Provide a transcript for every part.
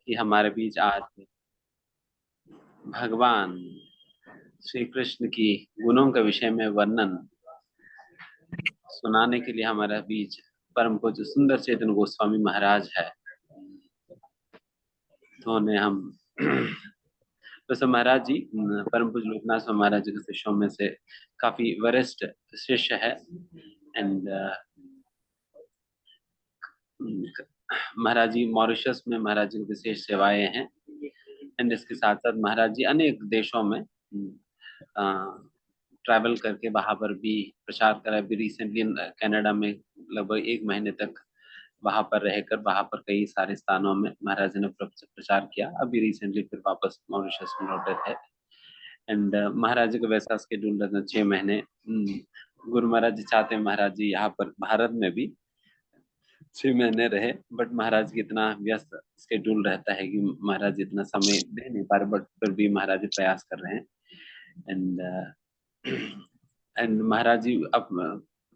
कि हमारे बीच आज भगवान श्री कृष्ण की गुणों के विषय में वर्णन सुनाने के लिए हमारे बीच परम पूज्य सुंदर चैतन्य गोस्वामी महाराज है। तो उन्हें हम वैसे महाराज जी परम पूज्य लोकनाथ स्वामी महाराज जी के शिष्यों में से काफी वरिष्ठ शिष्य है। एंड महाराज जी मॉरिशस में महाराज जी की विशेष सेवाएं हैं। एंड इसके साथ साथ महाराज जी अनेक देशों में ट्रैवल करके वहां पर भी प्रचार करा। भी रिसेंटली कनाडा में लगभग 1 महीने तक वहां पर रहकर वहां पर कई सारे स्थानों में महाराज ने प्रचार किया। अभी रिसेंटली फिर वापस मॉरिशस में लौटे थे। एंड महाराज जी का वैसा शेड्यूल रहता 6 महीने। गुरु महाराज जी चाहते हैं महाराज जी यहाँ पर भारत में भी 6 महीने रहे, बट महाराज की इतना व्यस्त शेड्यूल रहता है कि महाराज इतना समय दे नहीं पा रहे, बट फिर भी महाराज जी प्रयास कर रहे हैं। एंड एंड महाराज जी अब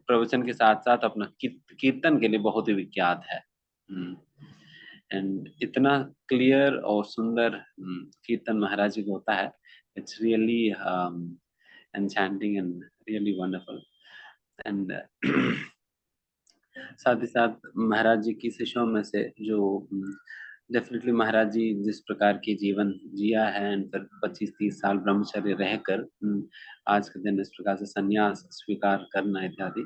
प्रवचन के साथ साथ अपना कीर्तन के लिए बहुत ही विख्यात है। एंड इतना क्लियर और सुंदर कीर्तन महाराज जी को होता है। It's really enchanting and really wonderful. And साथ ही साथ महाराज जी की शिष्यों में से जो डेफिनेटली महाराज जी जिस प्रकार की जीवन जिया है, एंड फिर 25-30 साल ब्रह्मचर्य रहकर आज के दिन इस प्रकार से संन्यास स्वीकार करना इत्यादि,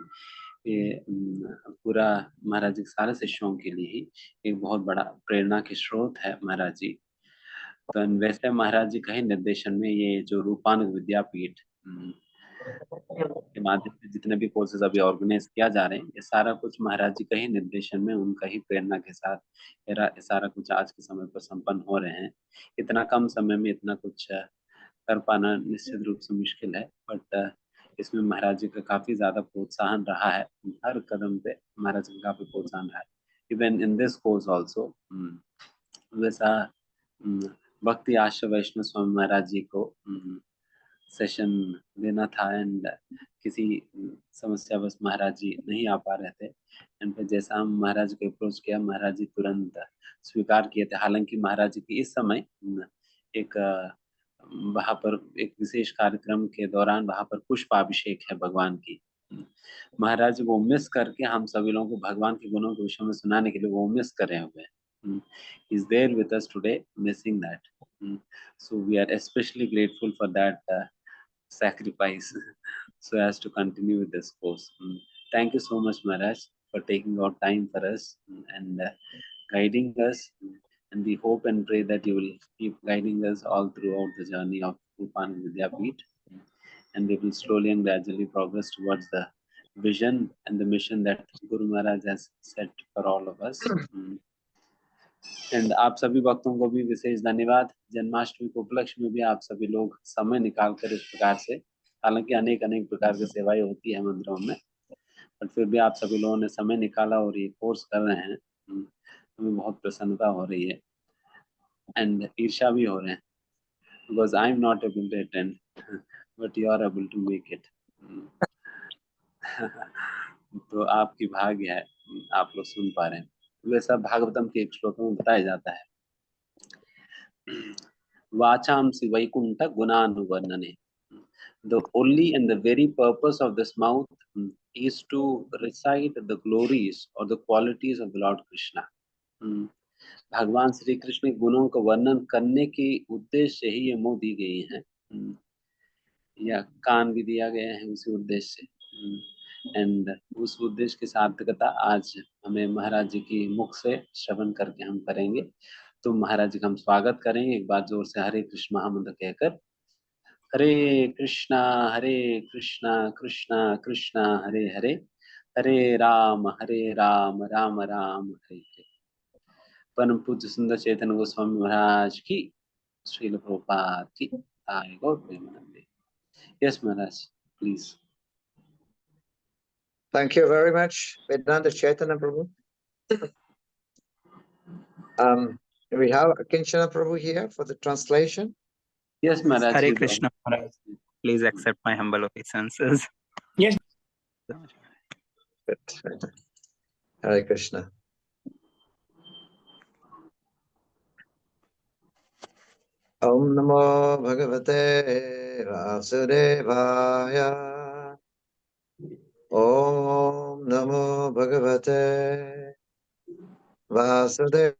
ये पूरा महाराज जी के सारे शिष्यों के लिए ही एक बहुत बड़ा प्रेरणा के स्रोत है महाराज जी। तो वैसे महाराज जी का ही निर्देशन में ये जो रूपानुग विद्यापीठ के माध्यम से जितने भी कोर्सेज अभी ऑर्गेनाइज किया जा रहे हैं, ये सारा कुछ महाराज जी का ही निर्देशन में, उनका ही प्रेरणा के साथ सारा कुछ आज के समय पर संपन्न हो रहे हैं। इतना कम समय में इतना कुछ कर पाना निश्चित रूप से मुश्किल है, बट इसमें महाराज जी का काफी ज्यादा प्रोत्साहन रहा है। हर कदम पे महाराज जी का काफी प्रोत्साहन रहा है। Even in this course also वैसा भक्ति आश्रय वैष्णव स्वामी महाराज जी को सेशन देना था, एंड किसी समस्यावश महाराज जी नहीं आ पा रहे थे। एंड फिर जैसा हम महाराज को अप्रोच किया, महाराज जी तुरंत स्वीकार किए थे। हालांकि महाराज जी की इस समय एक वहां पर एक विशेष कार्यक्रम के दौरान वहां पर पुष्पाभिषेक है भगवान की। महाराज वो मिस करके हम सभी लोगों को भगवान के गुणों के विषय में सुनाने के लिए वो मिस करे हुए हैं। He is there with us today, missing that. So we are especially grateful for that sacrifice so as to continue with this course. Thank you so much, Maharaj, for taking out time for us and guiding us. And we hope and pray that you will keep guiding us all throughout the journey of Rupan Vidyapith. And we will slowly and gradually progress towards the vision and the mission that Guru Maharaj has set for all of us. And आप सभी भक्तों को भी विशेष धन्यवाद। जन्माष्टमी के उपलक्ष्य में भी आप सभी लोग समय निकाल कर इस प्रकार से, हालांकि अनेक अनेक प्रकार की सेवाएं होती है मंदिरों में, बट फिर भी आप सभी लोगों ने समय निकाला और ये कोर्स कर रहे हैं। हमें बहुत प्रसन्नता हो रही है एंड ईर्ष्या भी हो रहे हैं, because I am not able to attend but you are able to make it. तो आपकी भाग्य है, आप लोग सुन पा रहे हैं। वैसा भागवतम के एक श्लोक में बताया जाता है, वाचांसि Vaikuntha गुणानुवर्णने. The only and the very purpose of this mouth is to recite the glories or the qualities of the Lord Krishna. भगवान श्री कृष्ण के गुणों का वर्णन करने के उद्देश्य से ही ये मुंह दी गई है, या कान भी दिया गया है उसी उद्देश्य से। एंड उस उद्देश्य की सार्थकता आज हमें महाराज जी की मुख से श्रवण करके हम करेंगे। तो महाराज जी का हम स्वागत करेंगे एक बार जोर से हरे कृष्ण महामंत्र कहकर। हरे कृष्णा कृष्णा कृष्णा हरे हरे, हरे राम राम राम हरे हरे। परम पूज्य सुंदर चैतन्य गोस्वामी महाराज की, श्रील प्रभुपाद की जय। गौर प्रेमानंदे। Yes, Maharaj, please. Thank you very much, Vedanta Chaitanya Prabhu. We have Kinchana Prabhu here for the translation. Yes, Maharaj. Hare Krishna, Maharaj. Please accept my humble obeisances. Yes. Good. Hare Krishna. Om Namo Bhagavate Vasudevaya. Om Namo Bhagavate Vasudevaya.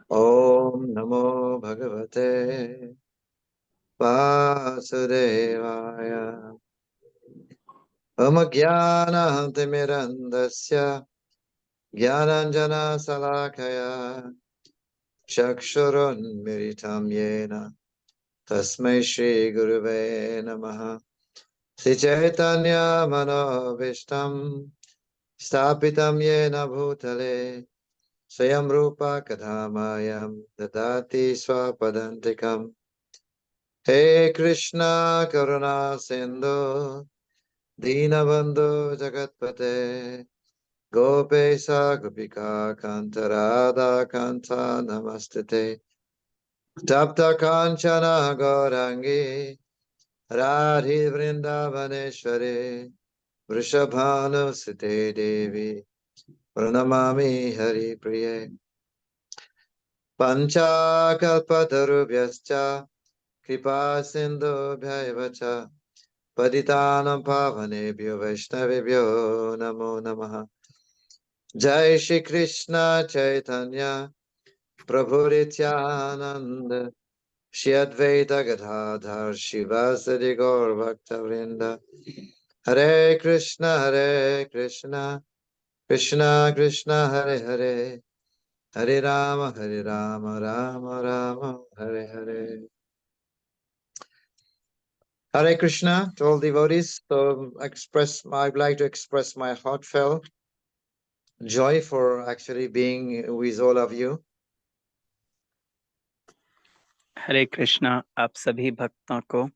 Om Namo Bhagavate Vasudevaya. Om Jnana Timirandasya Jnananjana Salakaya Chakshurun Miritam Yena Tasmai Shri Guruve Namaha. Sri Chaitanya Manovishtam Stapitam Yena Bhutale Swayam Rupa Kadhamayam Dadati Swapadantikam. He Krishna Karuna Sindhu Dinabandhu Jagatpate Gopesa Gopika Kanta Radha Kanta Namastate Tapta Kanchana Gaurangi Radhi Vrindavaneshwari Vrishabhanu Sute Devi Pranamami Hari Priye Pancha Kalpatarubhyascha Kripa Sindhubhyaivacha Patitanam Pavanebhyo Vaishnavibhyo Namo Namaha. Jai Shri Krishna Chaitanya Prabhu Nityananda Shri Advaita Gadadhar Shivasadi Gaur Bhaktavrinda. Hare Krishna Krishna Krishna Hare Hare Hare Rama Rama Rama Hare Hare. Hare Krishna to all devotees. So I'd like to express my heartfelt joy for actually being with all of you. हरे कृष्णा आप सभी भक्तों को,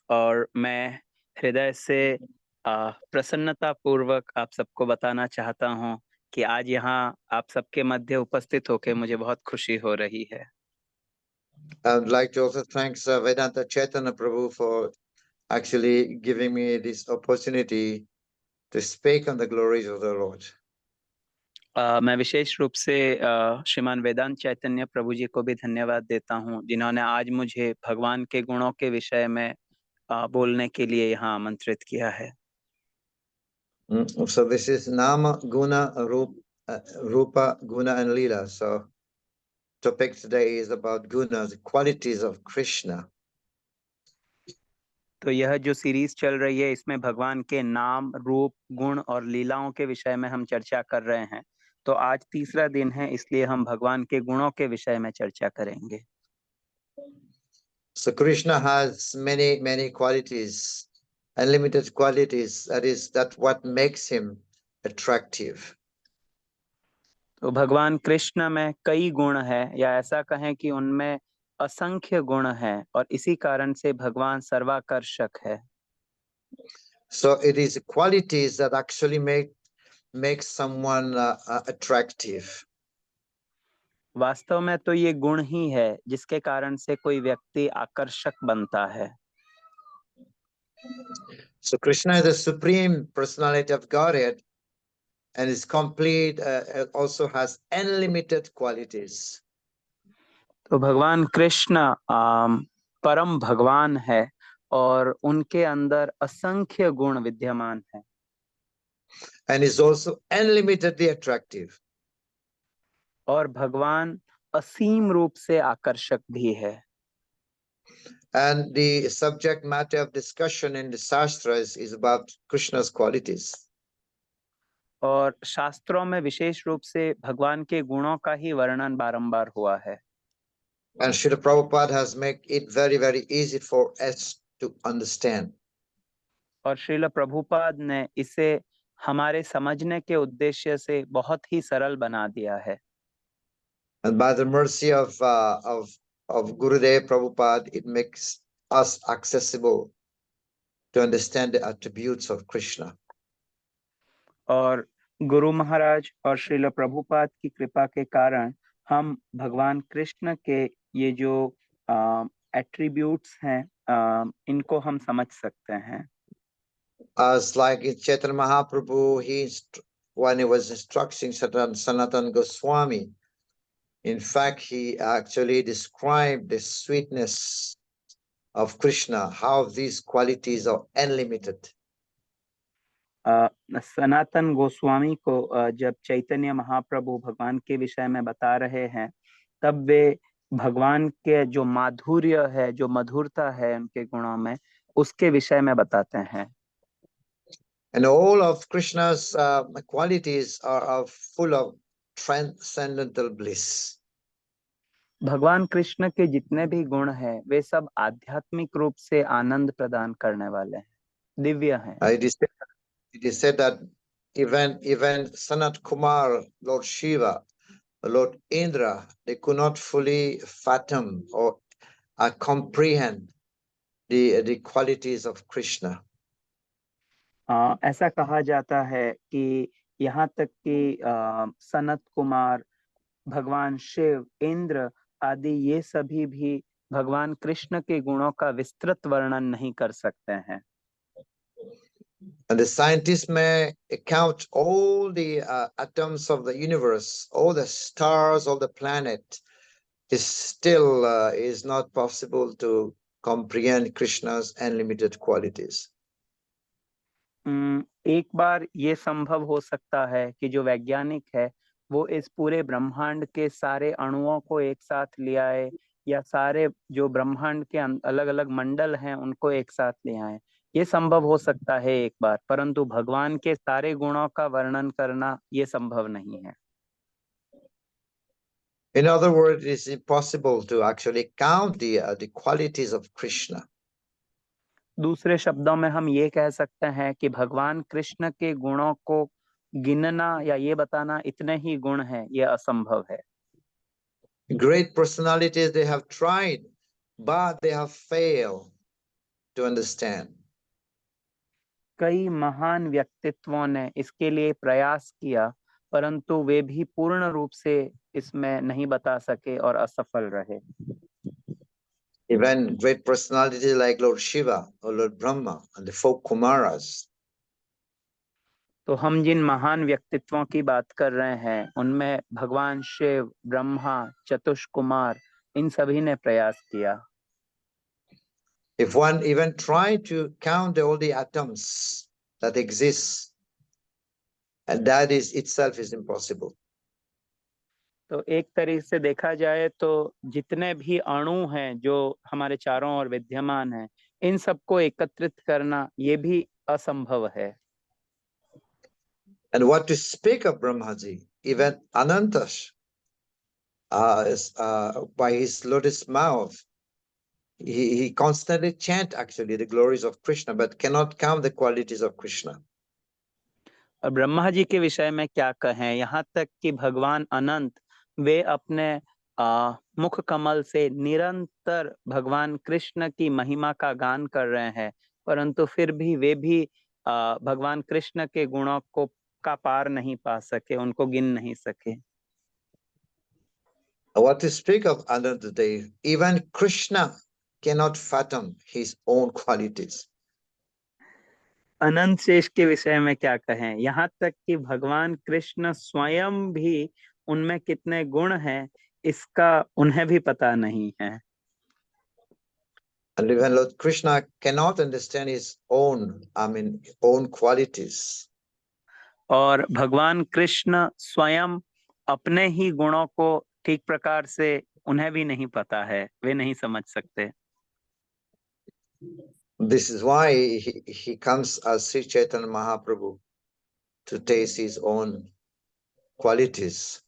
और मैं हृदय से प्रसन्नता पूर्वक आप सबको बताना चाहता हूं कि आज यहाँ आप सबके मध्य उपस्थित होकर मुझे बहुत खुशी हो रही है। I'd like to also thank Vedanta Chaitanya Prabhu for actually giving me this opportunity to speak on the glories of the Lord. मैं विशेष रूप से श्रीमान वेदांत चैतन्य प्रभु जी को भी धन्यवाद देता हूं, जिन्होंने आज मुझे भगवान के गुणों के विषय में बोलने के लिए यहाँ आमंत्रित किया है। So this is Nama, Guna, Rupa, Guna and Leela. So topic today is about Guna, the qualities of Krishna. तो यह जो सीरीज चल रही है, इसमें भगवान के नाम, रूप, गुण और लीलाओं के विषय में हम चर्चा कर रहे हैं। तो आज तीसरा दिन है, इसलिए हम भगवान के गुणों के विषय में चर्चा करेंगे। So Krishna has many qualities, unlimited qualities. That's what makes him attractive. तो भगवान कृष्ण में कई गुण है, या ऐसा कहें कि उनमें असंख्य गुण है, और इसी कारण से भगवान सर्वाकर्षक है। So it is qualities that actually make someone attractive. वास्तव में तो ये गुण ही है जिसके कारण से कोई व्यक्ति आकर्षक बनता है। So Krishna is the supreme personality of Godhead and is complete, also has unlimited qualities. तो भगवान कृष्ण परम भगवान है और उनके अंदर असंख्य गुण विद्यमान है। And is also unlimitedly attractive. और भगवान असीम रूप से आकर्षक भी है। And the subject matter of discussion in the Shastras is about Krishna's qualities. और शास्त्रों में विशेष रूप से भगवान के गुणों का ही वर्णन बारंबार हुआ है। And Srila Prabhupada has made it very easy for us to understand. और श्रील प्रभुपाद ने इसे हमारे समझने के उद्देश्य से बहुत ही सरल बना दिया है। And by the mercy of Gurudev Prabhupada, it makes us accessible to understand the attributes of Krishna. और गुरु महाराज और श्रील प्रभुपाद की कृपा के कारण हम भगवान कृष्ण के ये जो एट्रीब्यूट्स हैं, इनको हम समझ सकते हैं। As like in Chaitanya Mahaprabhu, when he was instructing Sanatan Goswami In fact, he actually described the sweetness of Krishna, how these qualities are unlimited. Sanatan Goswami को जब चैतन्य महाप्रभु भगवान के विषय में बता रहे हैं, तब वे भगवान के जो माधुर्य है, जो मधुरता है उनके गुणों में, उसके विषय में बताते हैं. And all of Krishna's qualities are full of transcendental bliss. भगवान कृष्ण के जितने भी गुण हैं, वे सब आध्यात्मिक रूप से आनंद प्रदान करने वाले हैं, दिव्य हैं. It is said that even Sanat Kumar, Lord Shiva, Lord Indra, they could not fully fathom or comprehend the qualities of Krishna. ऐसा कहा जाता है कि यहाँ तक कि सनत कुमार, भगवान शिव, इंद्र आदि ये सभी भी भगवान कृष्ण के गुणों का विस्तृत वर्णन नहीं कर सकते हैं. And the scientists may count all the atoms of the universe, all the stars, all the planets. It still is not possible to comprehend Krishna's unlimited qualities. एक बार ये संभव हो सकता है कि जो वैज्ञानिक है वो इस पूरे ब्रह्मांड के सारे अणुओं को एक साथ ले आए, या सारे जो ब्रह्मांड के अलग अलग मंडल हैं उनको एक साथ ले आए. ये संभव हो सकता है एक बार, परंतु भगवान के सारे गुणों का वर्णन करना ये संभव नहीं है. In other words, it is impossible to actually count the qualities of Krishna. दूसरे शब्दों में हम ये कह सकते हैं कि भगवान कृष्ण के गुणों को गिनना या ये बताना इतने ही गुण हैं, ये असंभव है. Great personalities, they have tried, but they have failed to understand. कई महान व्यक्तित्वों ने इसके लिए प्रयास किया, परंतु वे भी पूर्ण रूप से इसमें नहीं बता सके और असफल रहे. Even great personalities like Lord Shiva or Lord Brahma and the four Kumaras. तो हम जिन महान व्यक्तित्वों की बात कर रहे हैं उनमें भगवान शिव, ब्रह्मा, चतुष कुमार, इन सभी ने प्रयास किया. If one even tried to count all the atoms that exist, and that is itself is impossible. तो एक तरीके से देखा जाए तो जितने भी अणु हैं जो हमारे चारों ओर विद्यमान हैं, इन सबको एकत्रित करना ये भी असंभव है. And what to speak of Brahmaji, even Anantash, by his lotus mouth, he constantly chant actually the glories of Krishna, but cannot count the qualities of Krishna. और ब्रह्मा जी के विषय में क्या कहें, यहाँ तक कि भगवान अनंत वे अपने मुख कमल से निरंतर भगवान कृष्ण की महिमा का गान कर रहे हैं, परंतु फिर भी वे भी भगवान कृष्ण के गुणों को का पार नहीं पा सके, उनको गिन नहीं सके. What to speak of Anantadev, even Krishna cannot fathom his own qualities. अनंत शेष के विषय में क्या कहें, यहाँ तक कि भगवान कृष्ण स्वयं भी उनमें कितने गुण हैं इसका उन्हें भी पता नहीं है. And even Lord Krishna cannot understand his own qualities. और भगवान कृष्ण स्वयं अपने ही गुणों को ठीक प्रकार से उन्हें भी नहीं पता है, वे नहीं समझ सकते. This is why he comes as Sri Chaitanya Mahaprabhu to taste his own qualities.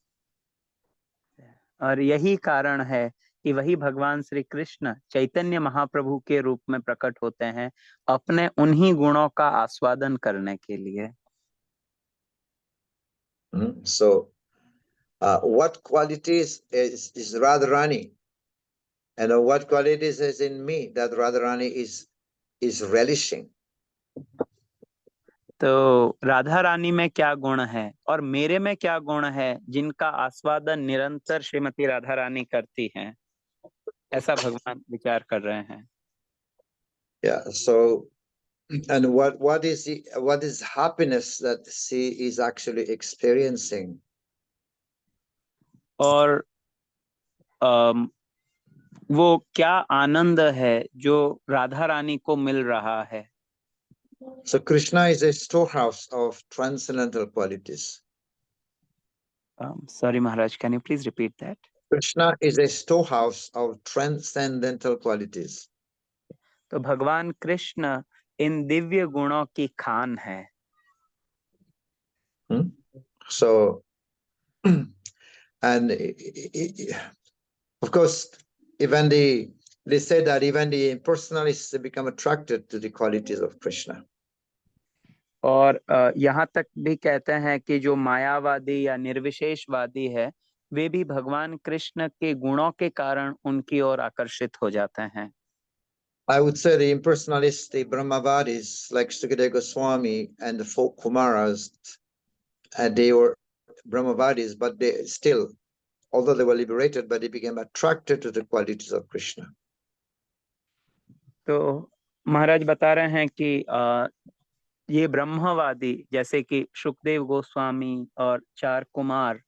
और यही कारण है कि वही भगवान श्री कृष्ण चैतन्य महाप्रभु के रूप में प्रकट होते हैं अपने उन्हीं गुणों का आस्वादन करने के लिए. So what qualities is Radharani, and what qualities is in me that Radharani is relishing. तो राधा रानी में क्या गुण है और मेरे में क्या गुण है जिनका आस्वादन निरंतर श्रीमती राधा रानी करती हैं, ऐसा भगवान विचार कर रहे हैं. Yeah, so and what is happiness that she is actually experiencing. और वो क्या आनंद है जो राधा रानी को मिल रहा है। So Krishna is a storehouse of transcendental qualities. Sorry Maharaj, can you please repeat that? Krishna is a storehouse of transcendental qualities. तो भगवान कृष्ण इन दिव्य गुणों की खान है। So, and of course, even they say that even the impersonalists become attracted to the qualities of Krishna. और यहाँ तक भी कहते हैं कि जो मायावादी या निर्विशेषवादी है वे भी भगवान कृष्ण के गुणों के कारण उनकी ओर आकर्षित हो जाते हैं। I would say the impersonalists, the Brahmavadis, like Sundar Goswami and the four Kumaras, they were Brahmavadis, but they still, although they were liberated, but they became attracted to the qualities of Krishna. तो महाराज बता रहे हैं कि ये ब्रह्मवादी जैसे कि सुखदेव गोस्वामी और चार कुमार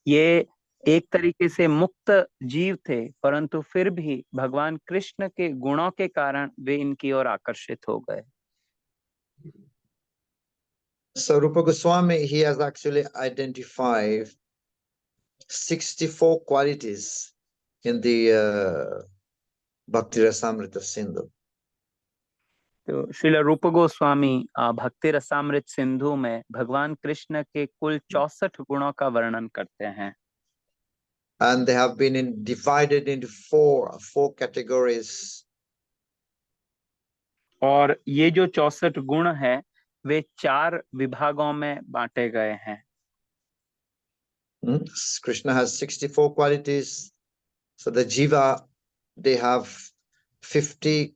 ये एक तरीके से मुक्त जीव थे, परंतु फिर भी भगवान कृष्ण के गुणों के कारण वे इनकी ओर आकर्षित हो गए। So Rupa Goswami, he has actually identified 64 qualities in the Bhakti Rasamrita Sindhu. तो श्रील रूप गोस्वामी भक्ति रसामृत सिंधु में भगवान कृष्ण के कुल 64 गुणों का वर्णन करते हैं। And they have been divided into four categories. और ये जो 64 गुण है वे 4 विभागों में बांटे गए हैं। Krishna has 64 qualities. So the Jiva, they have 50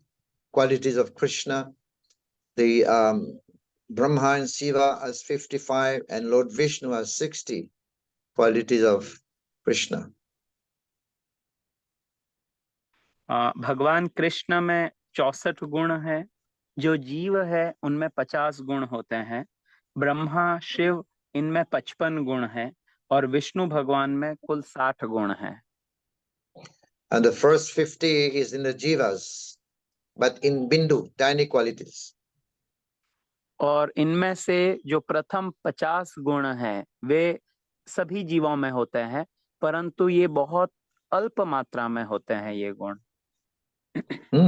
qualities of Krishna. The Brahma and Shiva has 55, and Lord Vishnu has 60 qualities of Krishna. भगवान कृष्ण में 64 गुण है, जो जीव है उनमें 50 गुण होते हैं, ब्रह्मा शिव इनमें 55 गुण है और विष्णु भगवान में कुल 60 गुण है। And the first 50 is in the Jivas, but in Bindu, tiny qualities. और इनमें से जो प्रथम 50 गुण हैं वे सभी जीवों में होते हैं, परंतु ये बहुत अल्प मात्रा में होते हैं ये गुण।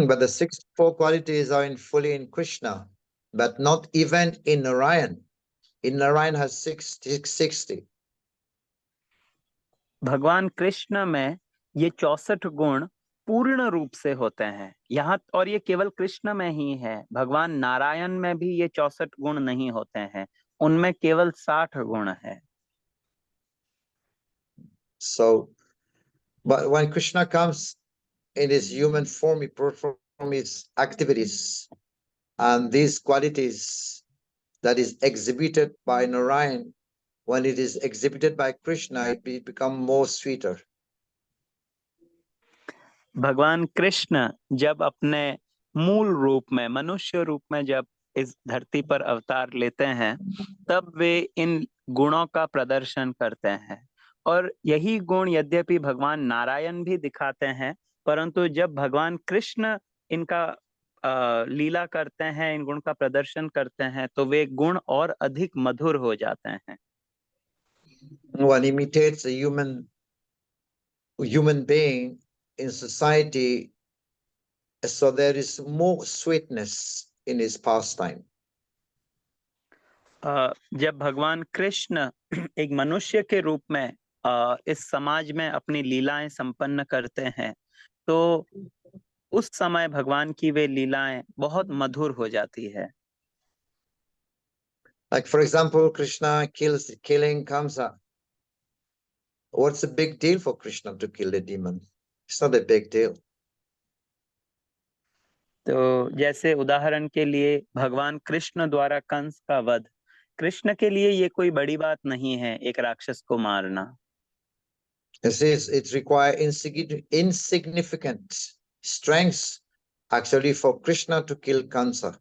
But the 64 qualities are fully in Krishna, but not even in Narayan. In Narayan has 60. भगवान कृष्ण में ये 64 गुण पूर्ण रूप से होते हैं यहाँ, और ये केवल कृष्ण में ही है। भगवान नारायण में भी ये 64 गुण नहीं होते हैं, उनमें केवल 60 गुण है। So, but when Krishna comes in his human form, he performs his activities, and these qualities that is exhibited by Narayan, when it is exhibited by Krishna, it become more sweeter. भगवान कृष्ण जब अपने मूल रूप में मनुष्य रूप में जब इस धरती पर अवतार लेते हैं तब वे इन गुणों का प्रदर्शन करते हैं, और यही गुण यद्यपि भगवान नारायण भी दिखाते हैं, परंतु जब भगवान कृष्ण इनका लीला करते हैं, इन गुण का प्रदर्शन करते हैं, तो वे गुण और अधिक मधुर हो जाते हैं। One imitates a human being in society, so there is more sweetness in his pastime. जब भगवान कृष्ण एक मनुष्य के रूप में इस समाज में अपनी लीलाएं संपन्न करते हैं, तो उस समय भगवान की वे लीलाएं बहुत मधुर हो जाती है। Like for example, Krishna killing Kamsa. What's the big deal for Krishna to kill the demon? It's not a big deal. तो जैसे उदाहरण के लिए भगवान कृष्ण द्वारा कंस का वध, कृष्ण के लिए ये कोई बड़ी बात नहीं है एक राक्षस को मारना। It requires insignificant strength actually for Krishna to kill Kamsa.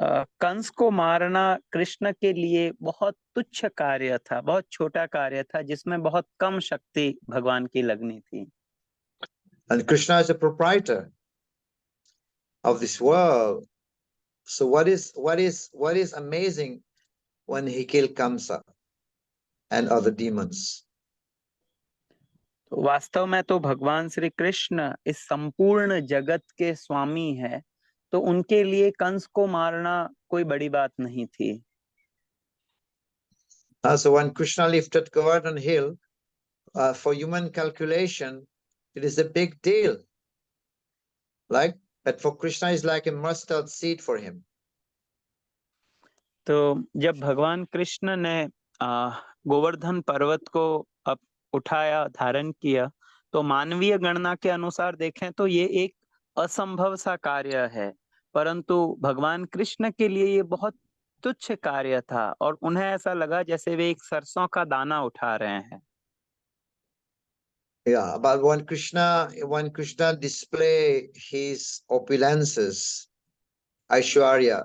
Kans को मारना कृष्ण के लिए बहुत तुच्छ कार्य था, बहुत छोटा कार्य था, जिसमें बहुत कम शक्ति भगवान की लगनी थी। And Krishna is a proprietor of this world. So what is amazing when he killed Kamsa and other demons? तो वास्तव में तो भगवान श्री कृष्ण इस संपूर्ण जगत के स्वामी है, तो उनके लिए कंस को मारना कोई बड़ी बात नहीं थी। So when Krishna lifted Govardhan Hill, for human calculation, it is a big deal. But for Krishna, is like a mustard seed for him. तो जब भगवान कृष्ण ने गोवर्धन पर्वत को अब उठाया, धारण किया, तो मानवीय गणना के अनुसार देखें तो ये एक असंभव सा कार्य है, परंतु भगवान कृष्ण के लिए ये बहुत तुच्छ कार्य था और उन्हें ऐसा लगा जैसे वे एक सरसों का दाना उठा रहे हैं। Yeah, but when Krishna display his opulences, Aishwarya,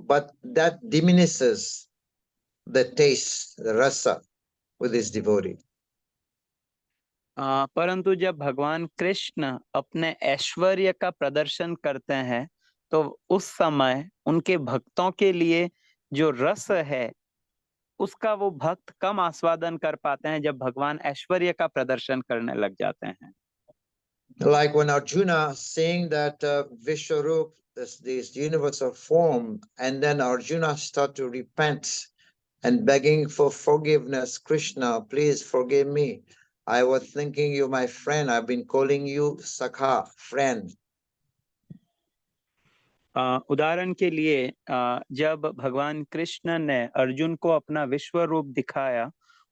but that diminishes the taste, the rasa with his devotee. परंतु जब भगवान कृष्ण अपने ऐश्वर्य का प्रदर्शन करते हैं, तो उस समय उनके भक्तों के लिए जो रस है उसका वो भक्त कम आस्वादन कर पाते हैं जब भगवान ऐश्वर्य का प्रदर्शन करने लग जाते हैं। Like when Arjuna saying that Vishwaroop, this universal form, and then Arjuna start to repent and begging for forgiveness. Krishna, please forgive me. I was thinking you my friend. I've been calling you Sakha, friend. उदाहरण के लिए जब भगवान कृष्ण ने अर्जुन को अपना विश्व रूप दिखाया,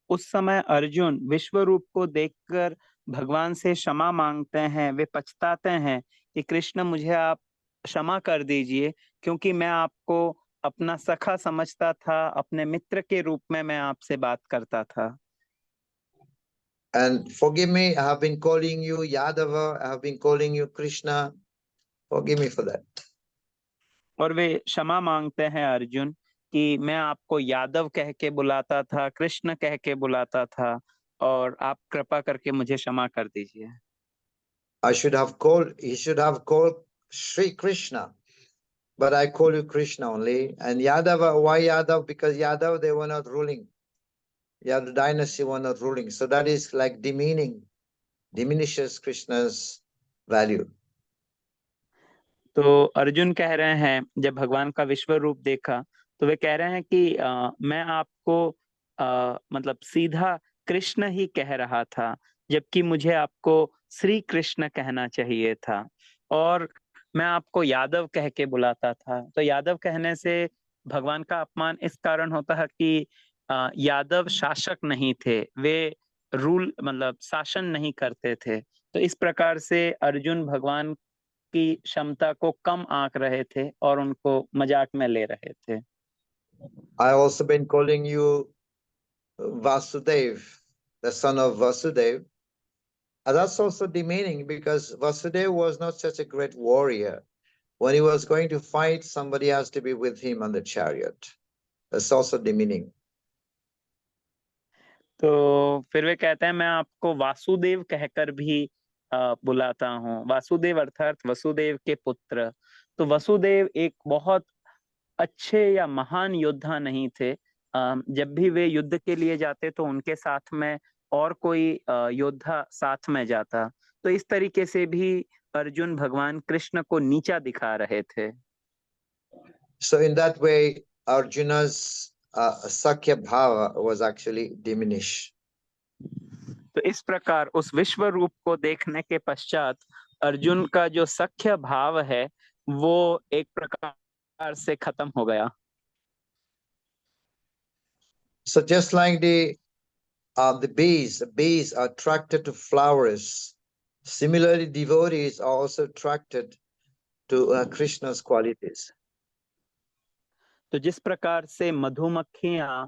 उस समय अर्जुन विश्व रूप को देखकर भगवान से क्षमा मांगते हैं। वे पछताते हैं कि कृष्ण मुझे आप क्षमा कर दीजिए, क्योंकि मैं आपको अपना सखा समझता था, अपने मित्र के रूप में मैं आपसे बात करता था। And forgive me, I have been calling you Yadava, I have been calling you Krishna. Forgive me for that. और वे क्षमा मांगते हैं अर्जुन कि मैं आपको यादव कह के बुलाता था, कृष्ण कह के बुलाता था, और आप कृपा करके मुझे क्षमा कर दीजिए। He should have called Shri Krishna, but I call you Krishna only. And Yadava, why Yadav? Because Yadav, they were not ruling. Yadav dynasty were not ruling. So that is like diminishes Krishna's value. तो अर्जुन कह रहे हैं, जब भगवान का विश्व रूप देखा तो वे कह रहे हैं कि मैं आपको मतलब सीधा कृष्ण ही कह रहा था, जबकि मुझे आपको श्री कृष्ण कहना चाहिए था, और मैं आपको यादव कह के बुलाता था। तो यादव कहने से भगवान का अपमान इस कारण होता है कि यादव शासक नहीं थे, वे रूल मतलब शासन नहीं करते थे। तो इस प्रकार से अर्जुन भगवान की क्षमता को कम आंक रहे थे और उनको मजाक में ले रहे थे। I also been calling you Vasudev, the son of Vasudev. And that's also demeaning because Vasudev was not such a great warrior. When he was going to fight, somebody has to be with him on the chariot. That's also demeaning. तो फिर वे कहते हैं मैं आपको वासुदेव कहकर भी बुलाता हूँ। वासुदेव अर्थात वसुदेव के पुत्र। तो वसुदेव एक बहुत अच्छे या महान योद्धा नहीं थे। जब भी वे युद्ध के लिए जाते तो उनके साथ में और कोई योद्धा साथ में जाता। तो इस तरीके से भी अर्जुन भगवान कृष्ण को नीचा दिखा रहे थे। So in that way, Arjuna's Sakya Bhava was actually diminished. तो इस प्रकार उस विश्व रूप को देखने के पश्चात अर्जुन का जो सख्य भाव है वो एक प्रकार से खत्म हो गया। So just like the bees are attracted to flowers. Similarly, devotees are also attracted to Krishna's qualities. तो जिस प्रकार से मधुमक्खियां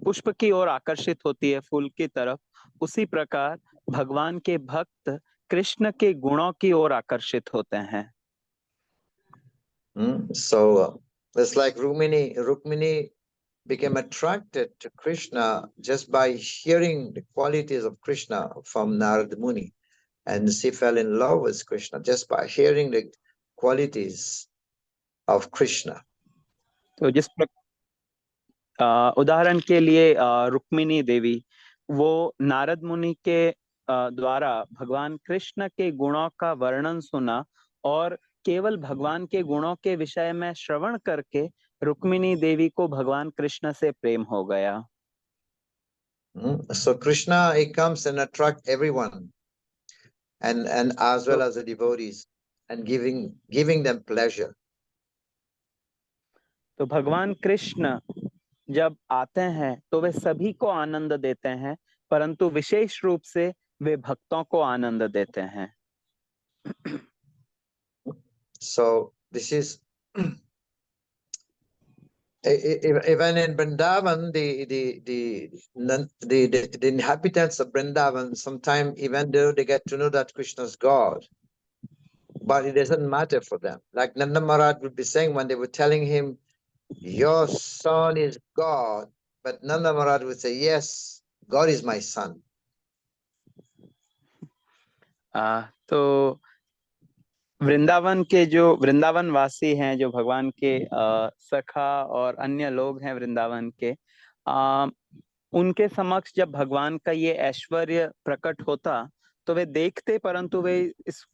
पुष्प की ओर आकर्षित होती है, फूल की तरफ, उसी प्रकार भगवान के भक्त कृष्ण के गुणों की ओर आकर्षित होते हैं। So it's like Rukmini became attracted to Krishna just by hearing the qualities of Krishna from Narad Muni. And she fell in love with Krishna just by hearing the qualities of Krishna. तो उदाहरण के लिए रुक्मिणी देवी, वो नारद मुनि के द्वारा भगवान कृष्ण के गुणों का वर्णन सुना और केवल भगवान के गुणों के विषय में श्रवण करके रुक्मिणी देवी को भगवान कृष्ण से प्रेम हो गया. So Krishna, he comes and attract everyone, and as well as the devotees, and giving them pleasure. तो भगवान कृष्ण जब आते हैं तो वे सभी को आनंद देते हैं, परंतु विशेष रूप से वे भक्तों को आनंद देते हैं. So this is even in Vrindavan, the inhabitants of Vrindavan, sometimes even though they get to know that Krishna is God, but it doesn't matter for them. Like Nanda Maharaj would be saying when they were telling him, your son is God, but Nanda Maharaj would say, yes, God is my son. तो वृंदावन के जो वृंदावन वासी हैं, जो भगवान के सखा और अन्य लोग हैं वृंदावन के, उनके समक्ष जब भगवान का ये ऐश्वर्य प्रकट होता तो वे देखते, परंतु वे इस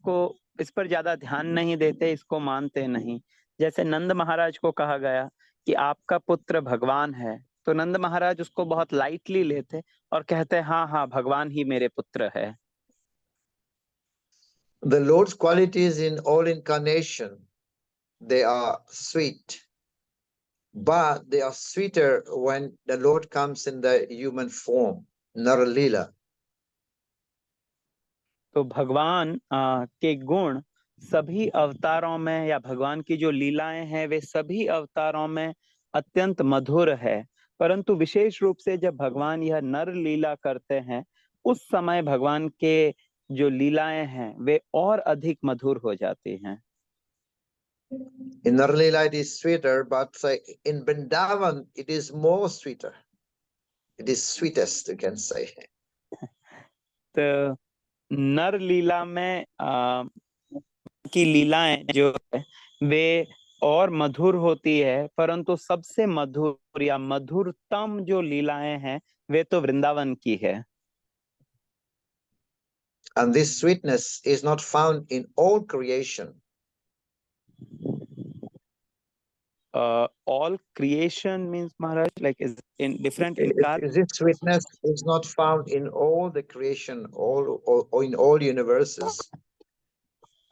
पर ज्यादा ध्यान नहीं देते, इसको मानते नहीं. जैसे नंद महाराज को कहा गया कि आपका पुत्र भगवान है, तो नंद महाराज उसको बहुत लाइटली लेते और कहते हाँ हाँ भगवान ही मेरे पुत्र है. The Lord's qualities in all incarnation, they are sweet, but they are sweeter when the Lord comes in the human form, Naralila. तो भगवान के गुण सभी अवतारों में, या भगवान की जो लीलाएं हैं वे सभी अवतारों में अत्यंत मधुर है, परंतु विशेष रूप से जब भगवान यह नर लीला करते हैं उस समय भगवान के जो लीलाएं हैं वे और अधिक मधुर हो जाती हैं. In Naralila it is sweeter, but in Vrindavan it is more sweeter. It is sweetest, you can say. तो नर लीला में की लीलाएं जो है वे और मधुर होती है, परंतु सबसे मधुर या मधुरतम जो लीलाएं हैं वे तो वृंदावन की है. And this sweetness is not found in all creation. All creation means, Maharaj, like is in different This sweetness is not found in all the creation, or in all universes.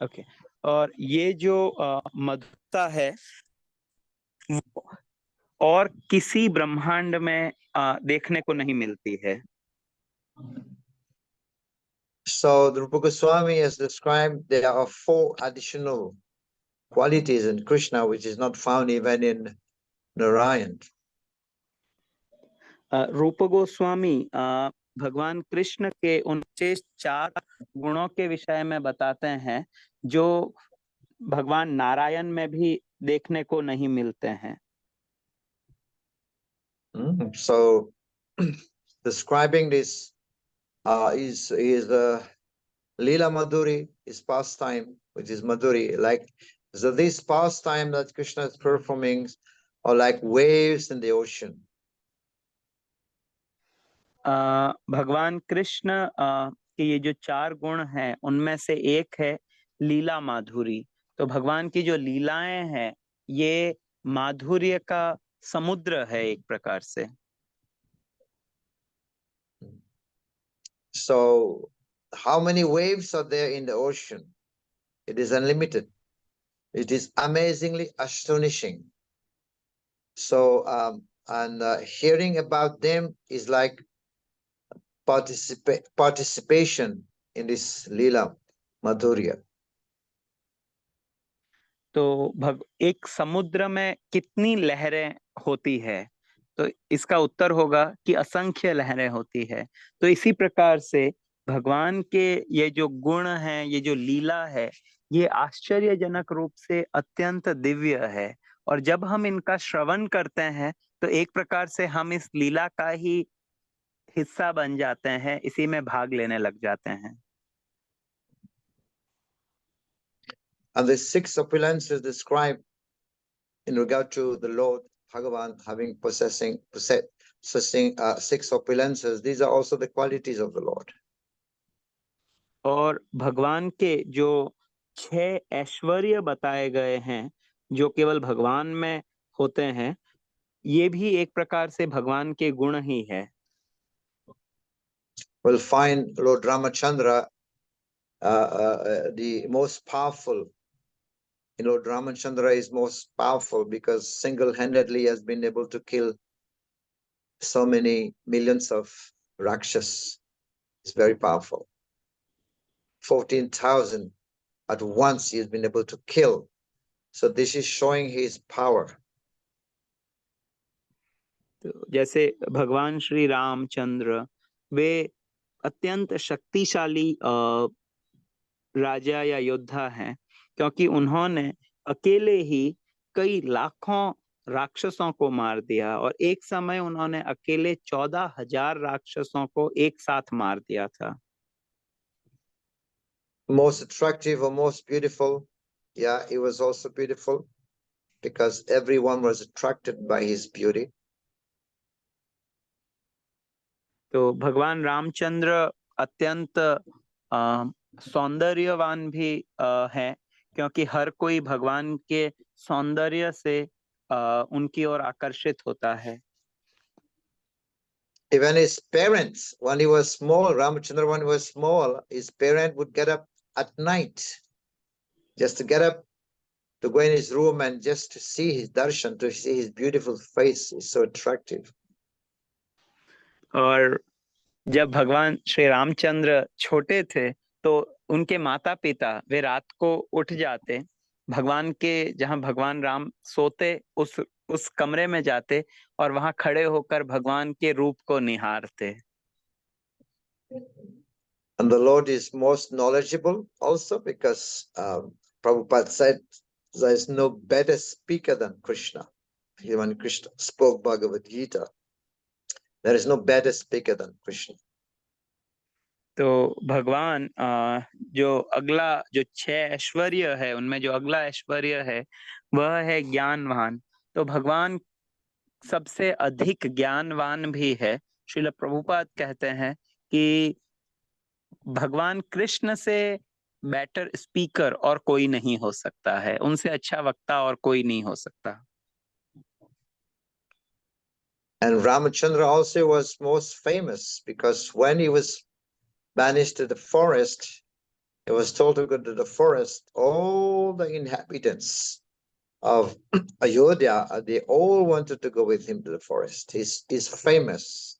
Okay. और ये जो मधुरता है और किसी ब्रह्मांड में देखने को नहीं मिलती है. So the Rupa Goswami has described there are 4 additional qualities in Krishna which is not found even in Narayan. रूप गोस्वामी भगवान कृष्ण के उन 4 गुणों के विषय में बताते हैं जो भगवान नारायण में भी देखने को नहीं मिलते हैं. So describing this is Leela Madhuri, is pastime, which is Madhuri. Like, so this pastime that Krishna is performing are like waves in the ocean. भगवान कृष्ण के ये जो 4 गुण हैं उनमें से एक है लीला माधुरी. तो भगवान की जो लीलाएं हैं ये माधुर्य का समुद्र है एक प्रकार से. So how many waves are there in the ocean? It is unlimited. It is amazingly astonishing. So hearing about them is like participation in this Leela Madhurya. तो एक समुद्र में कितनी लहरें होती है, तो इसका उत्तर होगा कि असंख्य लहरें होती है. तो इसी प्रकार से भगवान के ये जो गुण हैं, ये जो लीला है, ये आश्चर्यजनक रूप से अत्यंत दिव्य है, और जब हम इनका श्रवण करते हैं तो एक प्रकार से हम इस लीला का ही हिस्सा बन जाते हैं, इसी में भाग लेने लग जाते हैं। And the six opulences described in regard to the Lord Bhagavan having possessing six opulences, these are also the qualities of the Lord. और भगवान के जो 6 ऐश्वर्य बताए गए हैं, जो केवल भगवान में होते हैं, ये भी एक प्रकार से भगवान के गुण ही है। We'll find Lord Ramachandra the most powerful. Lord Ramachandra is most powerful because single-handedly has been able to kill so many millions of Rakshas. It's very powerful. 14,000 at once he has been able to kill. So this is showing his power. तो जैसे भगवान श्री रामचंद्र, वे अत्यंत शक्तिशाली राजा या योद्धा हैं, क्योंकि उन्होंने अकेले ही कई लाखों राक्षसों को मार दिया, और एक समय उन्होंने अकेले 14,000 राक्षसों को एक साथ मार दिया था। Most attractive or most beautiful, yeah, he was also beautiful because everyone was attracted by his beauty. तो भगवान रामचंद्र अत्यंत सौंदर्यवान भी है, क्योंकि हर कोई भगवान के सौंदर्य से उनकी ओर आकर्षित होता है। Even his parents, when he was small, Ramachandra, when he was small, his parent would get up at night just to get up to go in his room and just to see his darshan, to see his beautiful face is so attractive. और जब भगवान श्री रामचंद्र छोटे थे तो उनके माता पिता वे रात को उठ जाते, भगवान के जहाँ भगवान राम सोते उस कमरे में जाते और वहां खड़े होकर भगवान के रूप को निहारते। And the Lord is most knowledgeable also because Prabhupada said there is no better speaker than Krishna. When Krishna spoke Bhagavad Gita, there is no better speaker than Krishna. तो भगवान जो अगला जो 6 ऐश्वर्य है, उनमें जो अगला ऐश्वर्य है वह है ज्ञानवान। तो भगवान सबसे अधिक ज्ञानवान भी है। श्रील प्रभुपाद कहते हैं कि भगवान कृष्ण से बेटर स्पीकर और कोई नहीं हो सकता है, उनसे अच्छा वक्ता और कोई नहीं हो सकता। And Ramachandra also was most famous because when he was banished to the forest, he was told to go to the forest. All the inhabitants of Ayodhya, they all wanted to go with him to the forest. He's famous.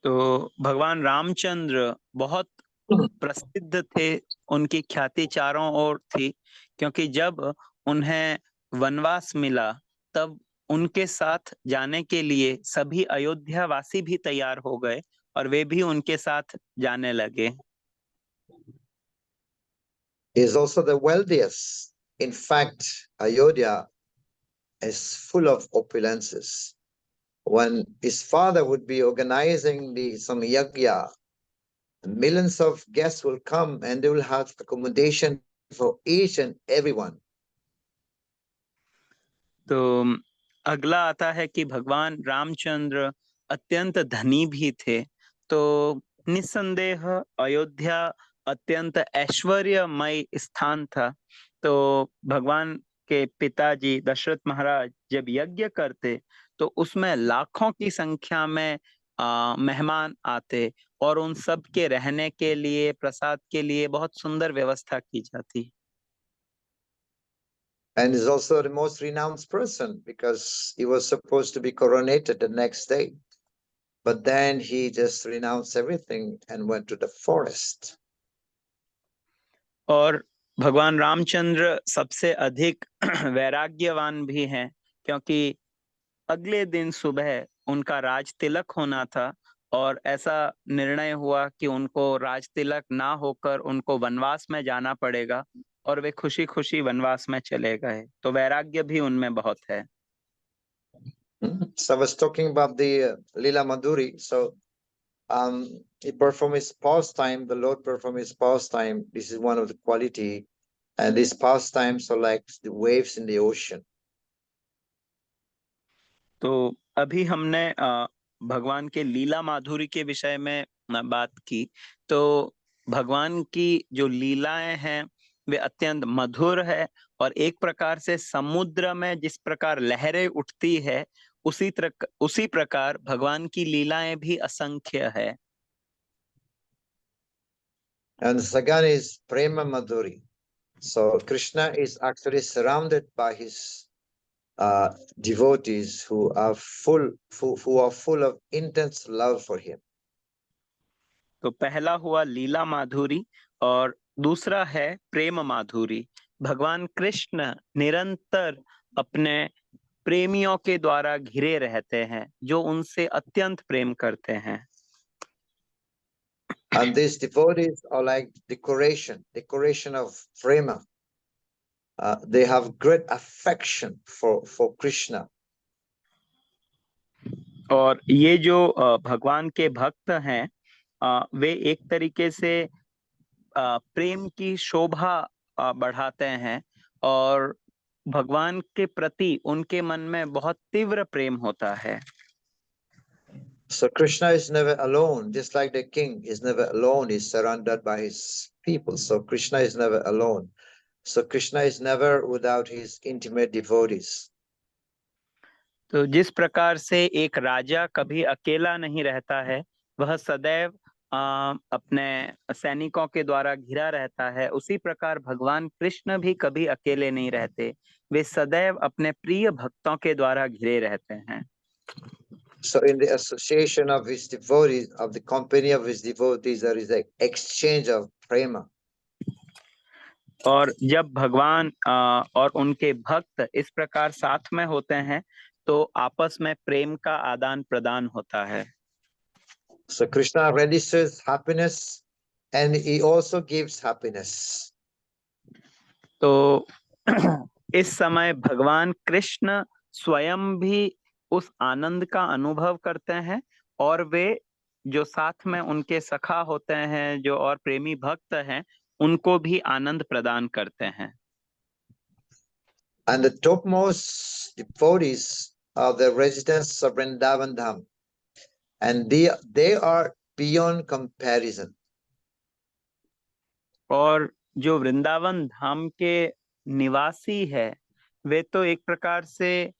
तो भगवान रामचंद्र बहुत प्रसिद्ध थे, उनकी ख्याति चारों ओर थी, क्योंकि जब उन्हें वनवास मिला तब उनके साथ जाने के लिए सभी अयोध्या वासी भी तैयार हो गए और वे भी उनके साथ जाने लगे। He is also the wealthiest. In fact, Ayodhya is full of opulences. When his father would be organizing some yajna, millions of guests will come and they will have accommodation for each and everyone. तो अगला आता है कि भगवान रामचंद्र अत्यंत धनी भी थे। तो निस्संदेह अयोध्या अत्यंत ऐश्वर्यमय स्थान था। तो भगवान के पिताजी दशरथ महाराज जब यज्ञ करते तो उसमें लाखों की संख्या में मेहमान आते और उन सब के रहने के लिए, प्रसाद के लिए बहुत सुंदर व्यवस्था की जाती। And is also the most renounced person because he was supposed to be coronated the next day. But then he just renounced everything and went to the forest. और भगवान रामचंद्र सबसे अधिक वैराग्यवान भी हैं, क्योंकि अगले दिन सुबह उनका राज तिलक होना था और ऐसा निर्णय हुआ कि उनको राज तिलक ना होकर उनको वनवास में जाना पड़ेगा, और वे खुशी खुशी वनवास में चले गए। तो वैराग्य भी उनमें बहुत है। So I was talking about the Lila Madhuri. So he performed his pastime, the Lord performed his pastime. This is one of the quality. And these pastimes are like the waves in the ocean. तो अभी हमने भगवान के लीला माधुरी के विषय में बात की। तो भगवान की जो लीलाएं हैं वे अत्यंत मधुर है, और एक प्रकार से समुद्र में जिस प्रकार लहरें उठती है उसी प्रकार भगवान की लीलाएं भी असंख्य है। And the second is Prema Madhuri. So Krishna is actually surrounded by his devotees who are full of intense love for him. तो पहला हुआ लीला माधुरी, और दूसरा है प्रेम माधुरी। भगवान कृष्ण निरंतर अपने प्रेमियों के द्वारा घिरे रहते हैं, जो उनसे अत्यंत प्रेम करते हैं। And these devotees are like decoration of prema. They have great affection for Krishna. और ये जो भगवान के भक्त हैं, वे एक तरीके से प्रेम की शोभा बढ़ाते हैं, और भगवान के प्रति उनके मन में बहुत तीव्र प्रेम होता है। So Krishna is never alone, just like the king is never alone. He's surrounded by his people. So Krishna is never alone. So Krishna is never without his intimate devotees. तो जिस प्रकार से एक राजा कभी अकेला नहीं रहता है, वह सदैव अपने सैनिकों के द्वारा घिरा रहता है, उसी प्रकार भगवान कृष्ण भी कभी अकेले नहीं रहते। वे सदैव अपने प्रिय भक्तों के द्वारा घिरे रहते हैं। So in the association of his devotees, of the company of his devotees, there is an exchange of prema. और जब भगवान और उनके भक्त इस प्रकार साथ में होते हैं, तो आपस में प्रेम का आदान प्रदान होता है। So Krishna registers happiness and he also gives happiness. तो इस समय भगवान कृष्ण स्वयं भी उस आनंद का अनुभव करते हैं, और वे जो साथ में उनके सखा होते हैं, जो और प्रेमी भक्त हैं, उनको भी आनंद प्रदान करते हैं। And the topmost devotees are the residents of Vrindavan Dham, and they are beyond comparison. और जो वृंदावन धाम के निवासी है, वे तो एक प्रकार से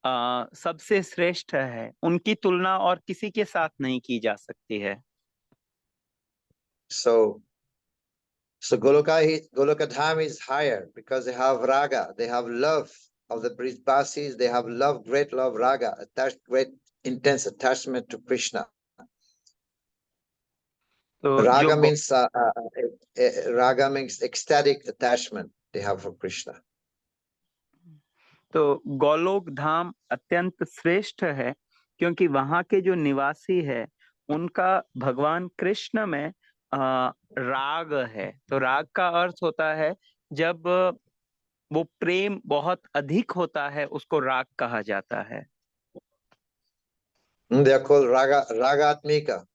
सबसे श्रेष्ठ है, उनकी तुलना और किसी के साथ नहीं की जा सकती है। So Goloka Dham is higher because they have raga, they have love of the Brijbasis, they have love, great love, raga, attached, great intense attachment to Krishna. तो raga means ecstatic attachment they have for Krishna. तो गोलोक धाम अत्यंत श्रेष्ठ है, क्योंकि वहां के जो निवासी है उनका भगवान कृष्ण में राग है। तो राग का अर्थ होता है जब वो प्रेम बहुत अधिक होता है, उसको राग कहा जाता है। They are called ragatmika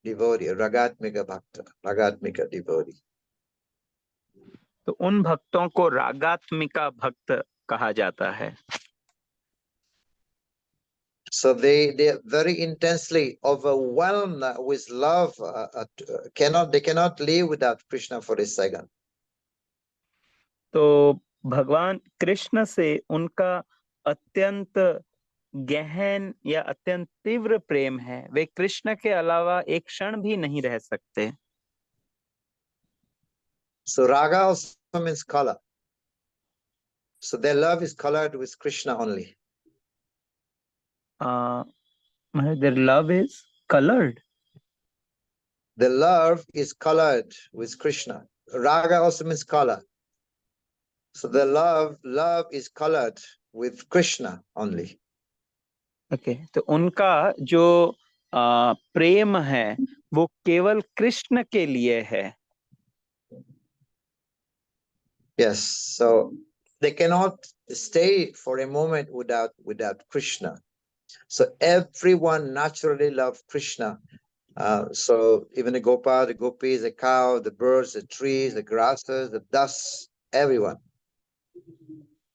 devotee, ragatmika bhakta, ragatmika devotee. तो उन भक्तों को रागात्मिका भक्त कहा जाता है। So they are very intensely overwhelmed with love. They cannot live without Krishna for a second. तो भगवान कृष्ण से उनका अत्यंत गहन या अत्यंत तीव्र प्रेम है, वे कृष्ण के अलावा एक क्षण भी नहीं रह सकते। So raga also means color. So their love is colored with Krishna only. Their love is colored. The love is colored with Krishna. Raga also means color. So the love is colored with Krishna only. Okay, तो उनका जो प्रेम है वो केवल कृष्ण के लिए है। Yes, so they cannot stay for a moment without Krishna. So everyone naturally loves Krishna. So even the Gopal, the gopis, the cow, the birds, the trees, the grasses, the dust, everyone.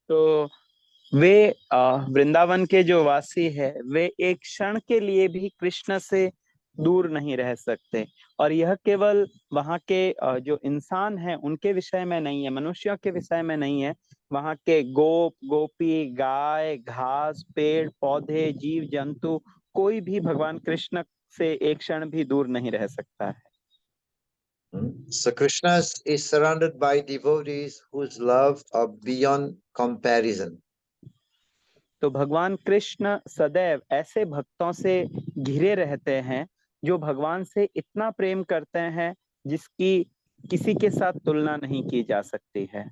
तो वे वृंदावन के जो वासी है वे एक क्षण के लिए भी कृष्ण से दूर नहीं रह सकते। और यह केवल वहाँ के जो इंसान हैं उनके विषय में नहीं है, मनुष्यों के विषय में नहीं है। वहाँ के गोप गोपी, गाय, घास, पेड़ पौधे, जीव जंतु, कोई भी भगवान कृष्ण से एक क्षण भी दूर नहीं रह सकता है। So Krishna is surrounded by devotees whose love are beyond comparison. तो भगवान कृष्ण सदैव ऐसे भक्तों से घिरे रहते हैं जो भगवान से इतना प्रेम करते हैं जिसकी किसी के साथ तुलना नहीं की जा सकती है।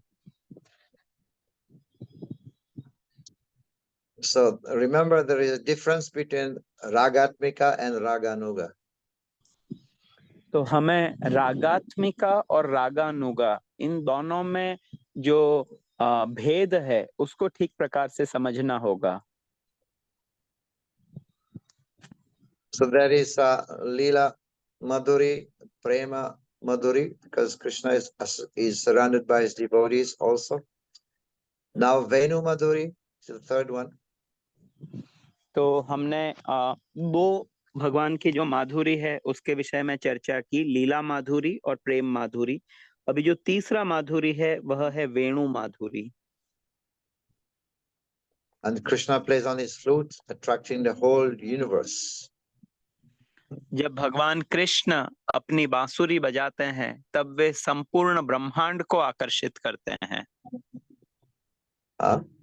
So remember, there is a difference between ragatmika and raganuga. तो हमें रागात्मिका और रागानुगा इन दोनों में जो भेद है उसको ठीक प्रकार से समझना होगा। So there is Leela Madhuri, Prema Madhuri, because Krishna is surrounded by his devotees also. Now Venu Madhuri is the third one. तो हमने वो भगवान की जो माधुरी है उसके विषय में चर्चा की, लीला माधुरी और प्रेम माधुरी। अभी जो तीसरा माधुरी है वह है वेणु माधुरी। And Krishna plays on his flute, attracting the whole universe. जब भगवान कृष्ण अपनी बांसुरी बजाते हैं तब वे संपूर्ण ब्रह्मांड को आकर्षित करते हैं।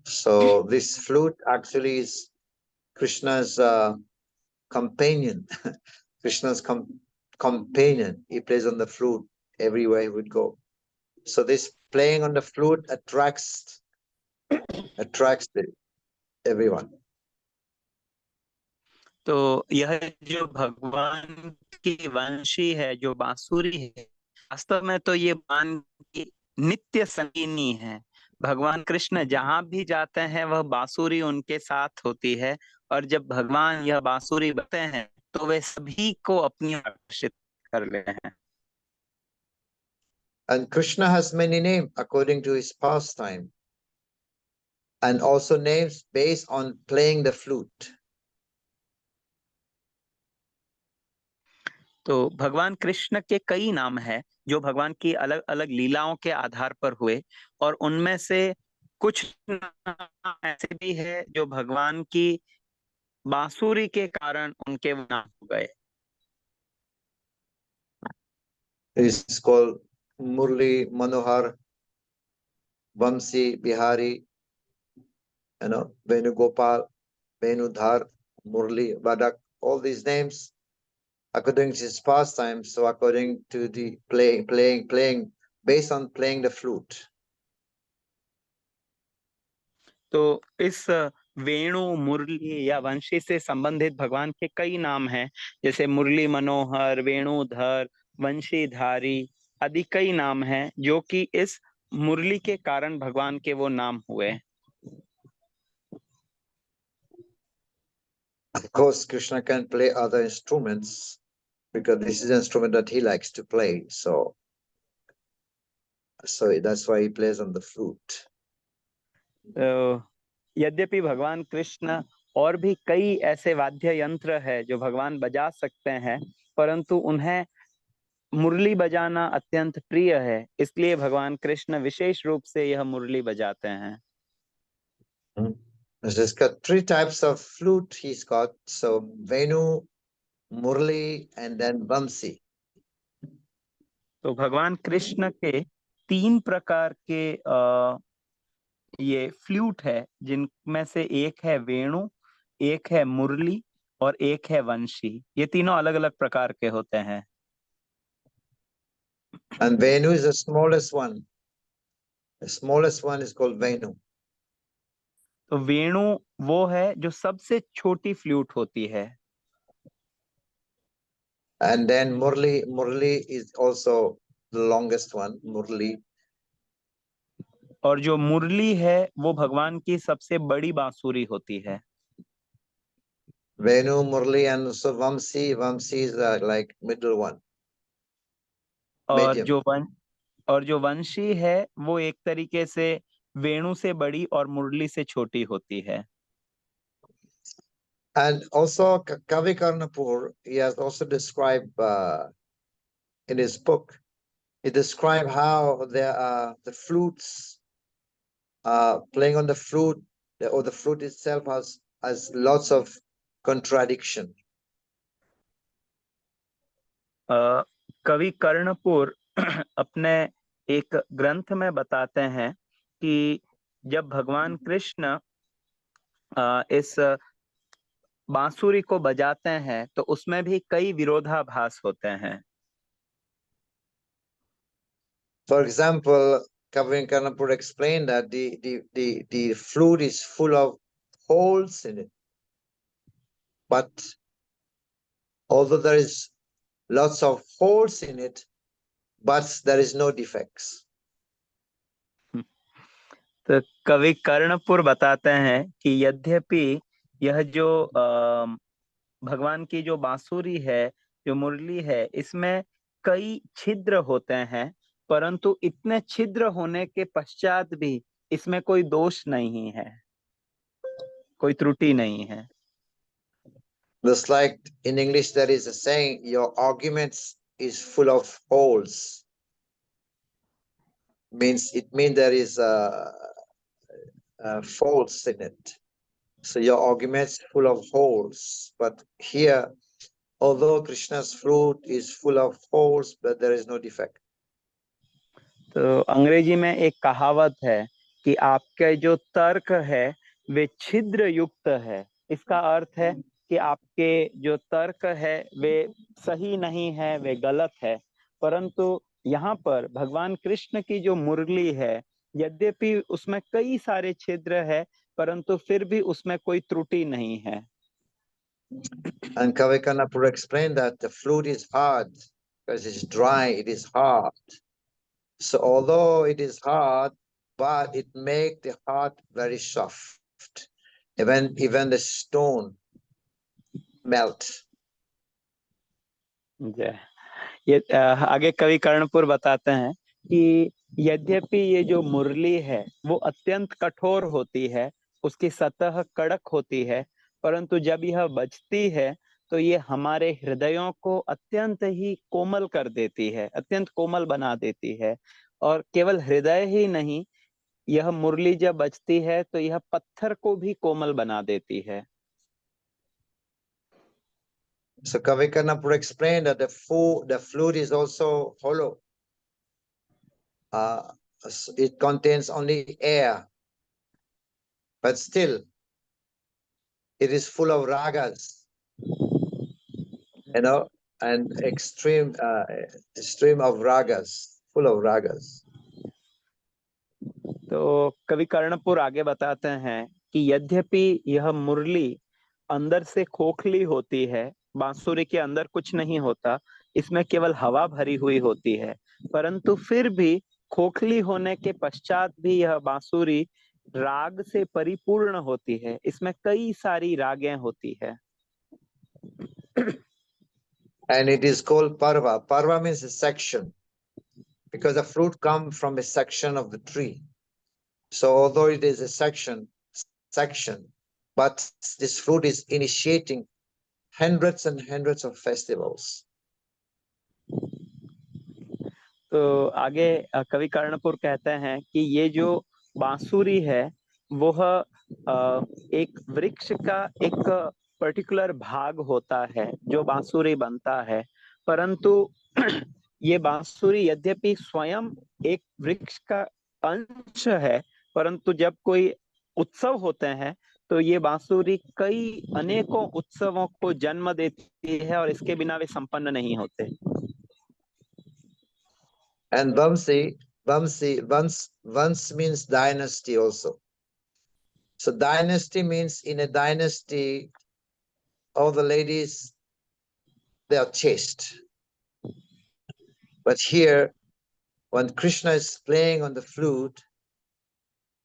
So this flute actually is Krishna's companion. Krishna's companion. He plays on the flute everywhere he would go. So this playing on the flute attracts everyone. तो यह जो भगवान की वंशी है, जो बांसुरी है, वास्तव में तो ये भगवान की नित्य संगिनी है। भगवान कृष्ण जहां भी जाते हैं वह बांसुरी उनके साथ होती है, और जब भगवान यह बांसुरी बजते हैं तो वे सभी को अपनी ओर आकर्षित कर लेते हैं। And Krishna has many names according to his pastime, and also names based on playing the flute. तो भगवान कृष्ण के कई नाम हैं जो भगवान की अलग अलग लीलाओं के आधार पर हुए, और उनमें से कुछ नाम ऐसे भी है जो भगवान की बांसुरी के कारण उनके वो नाम हो गए। It's called Murli, Manohar, Vamsi, Bihari, Venugopal, Venudhar, Murli, Badak, all these names according to his pastime. So according to the playing, based on playing the flute. तो इस वेणु, मुरली या वंशी से संबंधित भगवान के कई नाम हैं, जैसे मुरली मनोहर, वेणुधर, वंशीधारी आदि कई नाम हैं जो कि इस मुरली के कारण भगवान के वो नाम हुए। Of course, Krishna can play other instruments because this is an instrument that he likes to play. So that's why he plays on the flute. यद्यपि भगवान कृष्ण और भी कई ऐसे वाद्य यंत्र है जो भगवान बजा सकते हैं, परंतु उन्हें मुरली बजाना अत्यंत प्रिय है, इसलिए भगवान कृष्ण विशेष रूप से यह मुरली बजाते हैं। He's got three types of flute. He's got Venu, Murli, and then Vamsi. तो भगवान कृष्ण के तीन प्रकार के ये फ्लूट है, जिनमें से एक है वेणु, एक है मुरली और एक है वंशी। ये तीनों अलग अलग प्रकार के होते हैं। And Venu is the smallest one. The smallest one is called Venu. तो वेणु वो है जो सबसे छोटी फ्लूट होती है। And then Murli is also the longest one, Murli. और जो मुरली है वो भगवान की सबसे बड़ी बांसुरी होती है। Venu, Murli, and so Vamsi is like middle one. और Medium. जो वंशी है वो एक तरीके से वेणु से बड़ी और मुरली से छोटी होती है। And also Kavi Karnapur, he has also described in his book, he described how there are the flutes playing on the flute, or the flute itself has lots of contradiction. कवि कर्णपुर अपने एक ग्रंथ में बताते हैं कि जब भगवान कृष्ण इस बांसुरी को बजाते हैं तो उसमें भी कई विरोधाभास होते हैं। For example, Kavi Karnapur explained that the flute is full of holes in it, but although there is lots of holes in it, but there is no defects. तो कवि कर्णपुर बताते हैं कि यद्यपि यह जो भगवान की जो बांसुरी है, जो मुरली है, इसमें कई छिद्र होते हैं, परंतु इतने छिद्र होने के पश्चात भी इसमें कोई दोष नहीं है, कोई त्रुटि नहीं है। Just like in English, there is a saying, your arguments is full of holes. It means there is faults in it. So your arguments full of holes. But here, although Krishna's flute is full of holes, but there is no defect. तो अंग्रेजी में एक कहावत है कि आपके जो तर्क है वे छिद्र युक्त है। इसका अर्थ है कि आपके जो तर्क है वे सही नहीं है, वे गलत है। परंतु यहाँ पर भगवान कृष्ण की जो मुरली है, यद्यपि उसमें कई सारे छिद्र है, परंतु फिर भी उसमें कोई त्रुटि नहीं है। And Kavikanapur explained that the flute is hard because it's dry, it is hard. So although it is hard, but it makes the heart very soft. Even the stone melt. ये आगे कवि कर्णपुर बताते हैं कि यद्यपि ये जो मुरली है वो अत्यंत कठोर होती है, उसकी सतह कड़क होती है, परंतु जब यह बजती है तो ये हमारे हृदयों को अत्यंत ही कोमल कर देती है, अत्यंत कोमल बना देती है। और केवल हृदय ही नहीं, यह मुरली जब बजती है तो यह पत्थर को भी कोमल बना देती है। So Kavikarnapur explained that the flute is also hollow. It contains only air, but still it is full of ragas, and extreme of ragas, full of ragas. तो कवि कर्णपुर आगे बताते हैं कि यद्यपि यह मुरली अंदर से खोखली होती है, बांसुरी के अंदर कुछ नहीं होता, इसमें केवल हवा भरी हुई होती है, परंतु फिर भी खोखली होने के पश्चात भी यह बांसुरी राग से परिपूर्ण होती है, इसमें कई सारी रागें होती है। And it is called parva. Parva means a section, because the fruit comes from a section of the tree. So although it is a section, but this fruit is initiating hundreds and hundreds of festivals. तो आगे कवि कर्णपुर कहते हैं कि ये जो बांसुरी है वह एक वृक्ष का एक पर्टिकुलर भाग होता है जो बांसुरी बनता है, परंतु ये बांसुरी यद्यपि स्वयं एक वृक्ष का अंश है, परंतु जब कोई उत्सव होते हैं तो ये बांसुरी कई अनेकों उत्सवों को जन्म देती है और इसके बिना वे संपन्न नहीं होते। And Vamsi means dynasty also. So dynasty means in a dynasty, all the ladies they are chaste. But here, when Krishna is playing on the flute,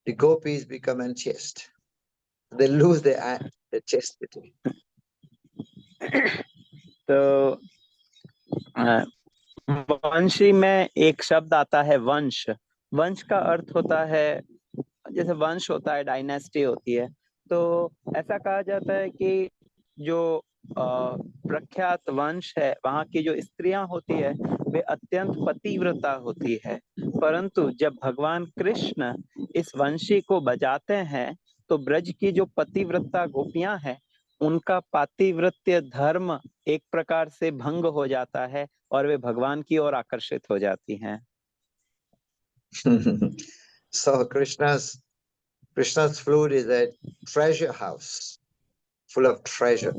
the gopis become unchaste. They lose their chastity. तो वंशी में एक शब्द आता है वंश। वंश का अर्थ होता है, जैसे वंश होता है, डायनेस्टी होती है। तो ऐसा कहा जाता है कि जो प्रख्यात वंश है, वहाँ की जो स्त्रियां होती है वे अत्यंत पतिव्रता होती है। परंतु जब भगवान कृष्ण इस वंशी को बजाते हैं तो ब्रज की जो पतिव्रता गोपियां हैं उनका पातिव्रत्य धर्म एक प्रकार से भंग हो जाता है और वे भगवान की ओर आकर्षित हो जाती हैं। So Krishna's flute is a treasure house full of treasure.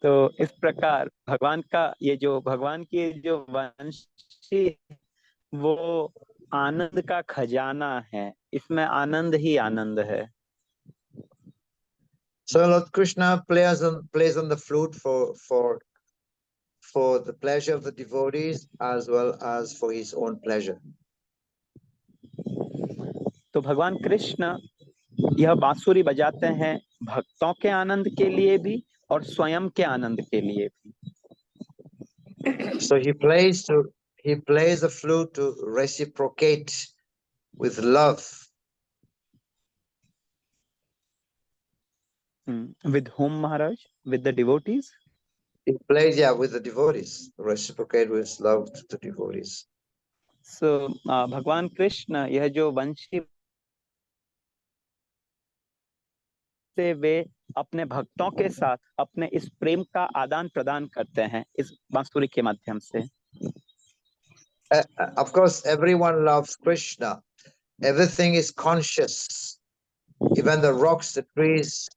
तो इस प्रकार भगवान की जो वंशी वो आनंद का खजाना है, इसमें आनंद ही आनंद है। So Lord Krishna plays on the flute for the pleasure of the devotees as well as for his own pleasure. तो भगवान कृष्ण यह बांसुरी बजाते हैं भक्तों के आनंद के लिए भी और स्वयं के आनंद के लिए भी। So he plays the flute to reciprocate with love. With whom, Maharaj? With the devotees? He plays, with the devotees, reciprocate with love to the devotees. So भगवान कृष्ण यह जो वंशी से वे अपने भक्तों के साथ अपने इस प्रेम का आदान प्रदान करते हैं इस बांसुरी के माध्यम से। Of course, everyone loves Krishna. Everything is conscious, even the rocks, the trees.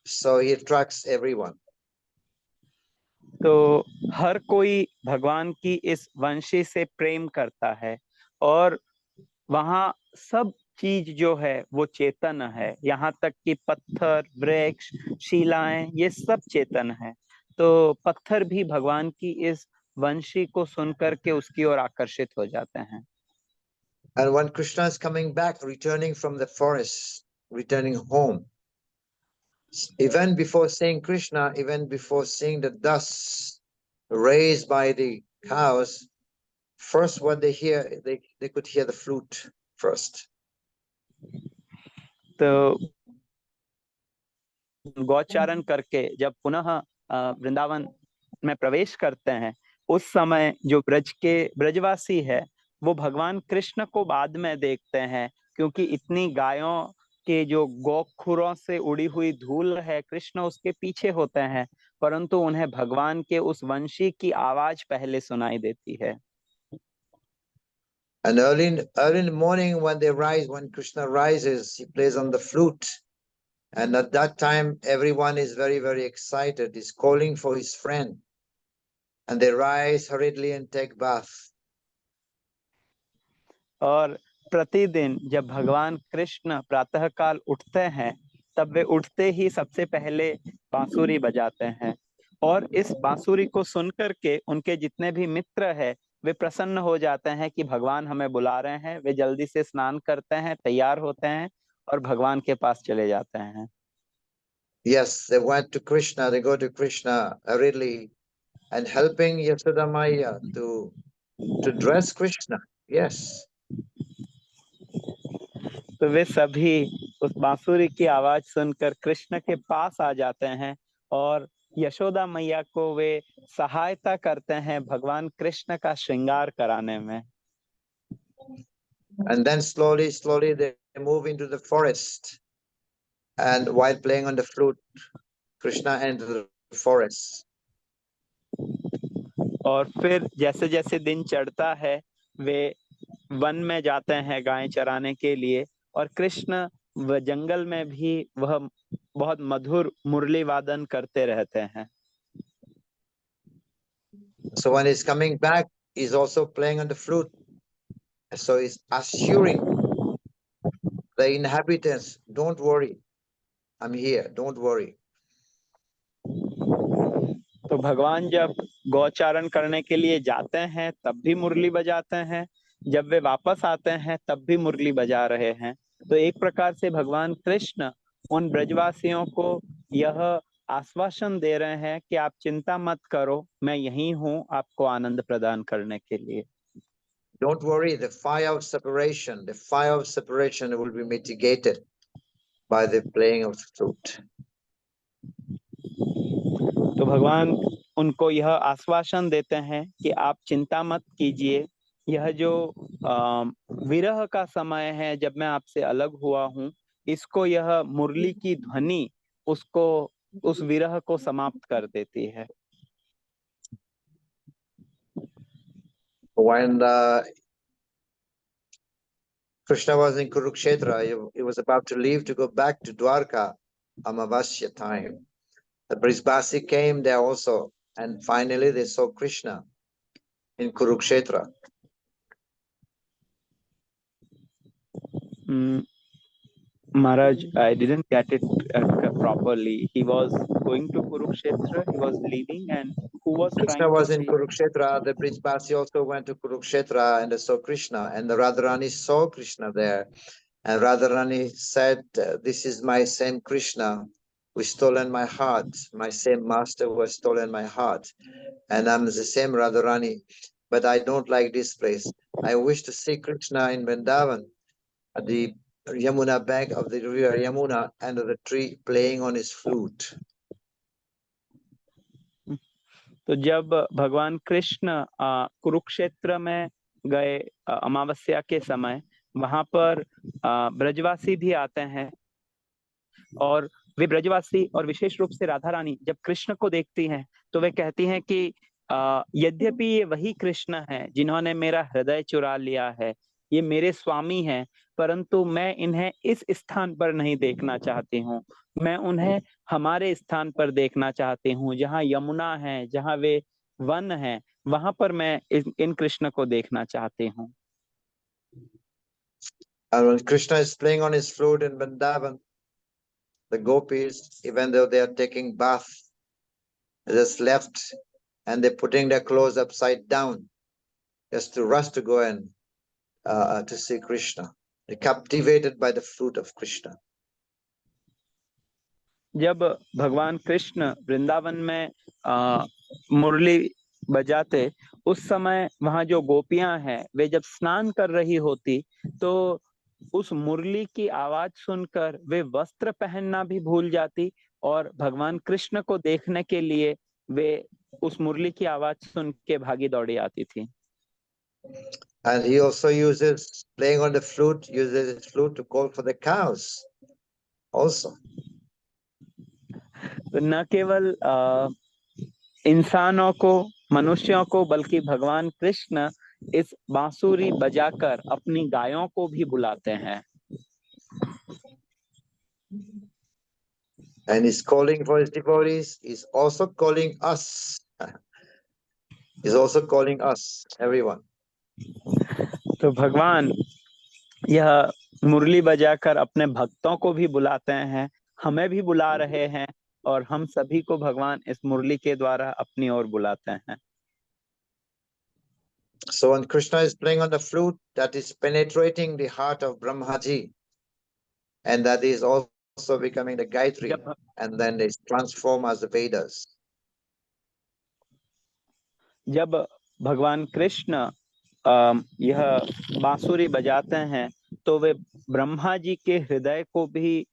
So he attracts everyone. तो हर कोई भगवान की इस वंशी से प्रेम करता है और वहाँ सब चीज जो है वो चेतन है, यहाँ तक कि पत्थर, वृक्ष, शिलाएं, ये सब चेतन है। तो पत्थर भी भगवान की इस वंशी को सुनकर के उसकी ओर आकर्षित हो जाते हैं। And when Krishna is coming back, returning from the forest, returning home, even before seeing Krishna, even before seeing the dust raised by the cows, first what they hear, they could hear the flute first. तो गौचारण करके जब पुनः वृंदावन में प्रवेश करते हैं, उस समय जो ब्रजवासी है वो भगवान कृष्ण को बाद में देखते हैं, क्योंकि इतनी गायों के जो गोखुरों से उड़ी हुई धूल है, कृष्ण उसके पीछे होते हैं, परंतु उन्हें भगवान के उस वंशी की आवाज पहले सुनाई देती है। And early in the morning when Krishna rises, he plays on the flute. And at that time, everyone is very, very excited. He's calling for his friend. And they rise hurriedly and take bath. और प्रतिदिन जब भगवान कृष्ण प्रातःकाल उठते हैं, तब वे उठते ही सबसे पहले बांसुरी बजाते हैं और इस बांसुरी को सुनकर के उनके जितने भी मित्र हैं वे प्रसन्न हो जाते हैं कि भगवान हमें बुला रहे हैं। वे जल्दी से स्नान करते हैं, तैयार होते हैं और भगवान के पास चले जाते हैं। Yes, they went to Krishna. They go to Krishna hurriedly and helping Yashoda Maya to dress Krishna. Yes. तो वे सभी उस बांसुरी की आवाज सुनकर कृष्ण के पास आ जाते हैं और यशोदा मैया को वे सहायता करते हैं भगवान कृष्ण का श्रृंगार कराने में। And then slowly they move into the forest. And while playing on the flute, Krishna enters the forest. और फिर जैसे जैसे दिन चढ़ता है वे वन में जाते हैं गायें चराने के लिए, और कृष्ण वह जंगल में भी वह बहुत मधुर मुरली वादन करते रहते हैं। So when he's coming back, he's also playing on the flute. So he's assuring the inhabitants, don't worry, I'm here, don't worry. तो भगवान जब गौचारण करने के लिए जाते हैं तब भी मुरली बजाते हैं, जब वे वापस आते हैं तब भी मुरली बजा रहे हैं। तो एक प्रकार से भगवान कृष्ण उन ब्रजवासियों को यह आश्वासन दे रहे हैं कि आप चिंता मत करो, मैं यहीं हूँ आपको आनंद प्रदान करने के लिए। Don't worry, the fire of separation will be mitigated by the playing of the flute. तो भगवान उनको यह आश्वासन देते हैं कि आप चिंता मत कीजिए, यह जो विरह का समय है जब मैं आपसे अलग हुआ हूँ, इसको यह मुरली की ध्वनि उसको उस विरह को समाप्त कर देती है। When Krishna was in Kurukshetra, he was about to leave to go back to Dwarka, Amavasya time. The Brisbasi came there also, and finally they saw Krishna in Kurukshetra. Maharaj, I didn't get it properly. He was going to Kurukshetra, he was leaving, and who was Krishna trying was to in see? Kurukshetra, the Brisbasi also went to Kurukshetra and they saw Krishna, and the Radharani saw Krishna there. And Radharani said, this is my same Krishna who has stolen my heart, my same master who has stolen my heart. And I'm the same Radharani, but I don't like this place. I wish to see Krishna in Vrindavan, at the Yamuna bank of the river Yamuna, under the tree, playing on his flute. तो जब भगवान कृष्ण कुरुक्षेत्र में गए अमावस्या के समय, वहां पर ब्रजवासी भी आते हैं, और वे ब्रजवासी और विशेष रूप से राधा रानी जब कृष्ण को देखती हैं तो वे कहती हैं कि यद्यपि ये वही कृष्ण है जिन्होंने मेरा हृदय चुरा लिया है, ये मेरे स्वामी हैं, परंतु मैं इन्हें इस स्थान पर नहीं देखना चाहती हूँ, मैं उन्हें हमारे स्थान पर देखना चाहती हूँ, जहाँ यमुना है, जहाँ वे वन है, वहां पर मैं इन कृष्ण को देखना चाहती हूँ। And when Krishna is playing on his flute in Vrindavan, the gopis, even though they are taking bath, they just left and they're putting their clothes upside down just to rush to go and to see Krishna. They're captivated by the flute of Krishna. जब भगवान कृष्ण वृंदावन में मुरली बजाते, उस समय वहां जो गोपियां हैं वे जब स्नान कर रही होती तो उस मुरली की आवाज सुनकर वे वस्त्र पहनना भी भूल जाती और भगवान कृष्ण को देखने के लिए वे उस मुरली की आवाज सुन के भागी दौड़ी आती थी। And he also uses, playing on the flute, uses his flute to call for the cows also. न केवल इंसानों को, मनुष्यों को, बल्कि भगवान कृष्ण इस बांसुरी बजाकर अपनी गायों को भी बुलाते हैं। And he's calling for his devotees. He's also calling us. He's also calling us, everyone. तो भगवान यह मुरली बजाकर अपने भक्तों को भी बुलाते हैं, हमें भी बुला रहे हैं, और हम सभी को भगवान इस मुरली के द्वारा अपनी ओर बुलाते हैं। So when Krishna is playing on the flute, that is penetrating the heart of Brahmaji, and that is also becoming the Gayatri, and then they transform as the Vedas. जब भगवान कृष्ण यह बांसुरी बजाते हैं तो वे ब्रह्मा जी के हृदय को भी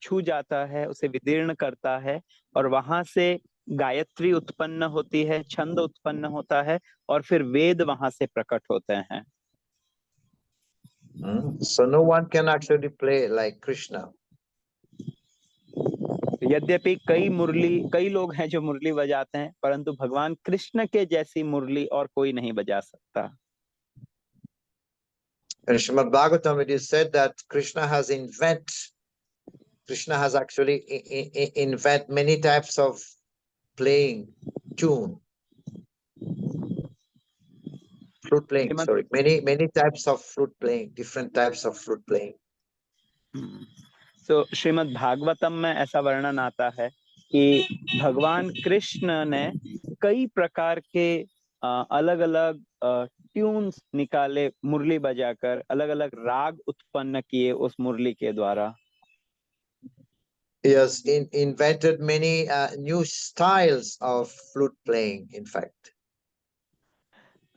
छू जाता है, उसे विदीर्ण करता है, और वहां से गायत्री उत्पन्न होती है, छंद उत्पन्न होता है, और फिर वेद वहां से प्रकट होते हैं। So no one can actually play like Krishna. यद्यपि कई लोग हैं जो मुरली बजाते हैं, परंतु भगवान कृष्ण के जैसी मुरली और कोई नहीं बजा सकता। In Srimad Bhagavatam, it is said that Krishna has actually invent many types of playing tune. Flute playing, sorry. Many types of flute playing, different types of flute playing. So Shrimad Bhagavatam में ऐसा वर्णन आता है कि भगवान कृष्ण ने कई प्रकार के अलग अलग ट्यून्स निकाले, मुरली बजाकर अलग अलग राग उत्पन्न किए उस मुरली के द्वारा। He has invented many new styles of flute playing, in fact.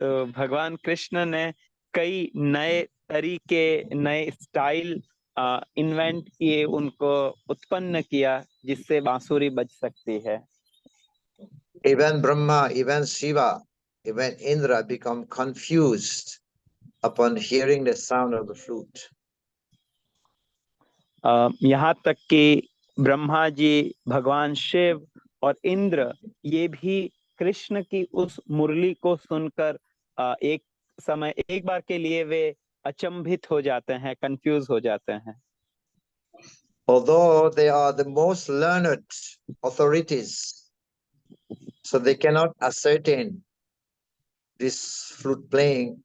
तो भगवान कृष्ण ने कई नए तरीके, नए स्टाइल इन्वेंट किए, उनको उत्पन्न किया जिससे बांसुरी बज सकती है। Even Brahma, even Shiva, even Indra become confused upon hearing the sound of the flute. यहाँ तक कि ब्रह्मा जी, भगवान शिव और इंद्र, ये भी कृष्ण की उस मुरली को सुनकर एक बार के लिए वे अचंभित हो जाते हैं, कंफ्यूज हो जाते हैं। Although they are the most learned authorities, so they cannot ascertain this flute playing,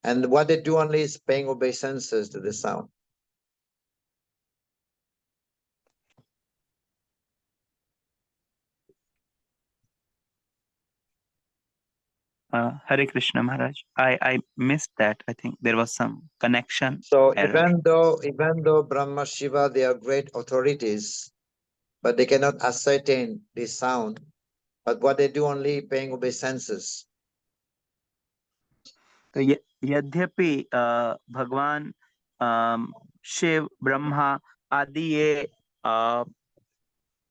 and what they do only is paying obeisances to the sound. Hare Krishna Maharaj, I missed that. I think there was some connection So error. even though Brahma, Shiva, they are great authorities, but they cannot ascertain this sound. But what they do only paying obeisances. तो यद्यपि भगवान शिव, ब्रह्मा आदि ये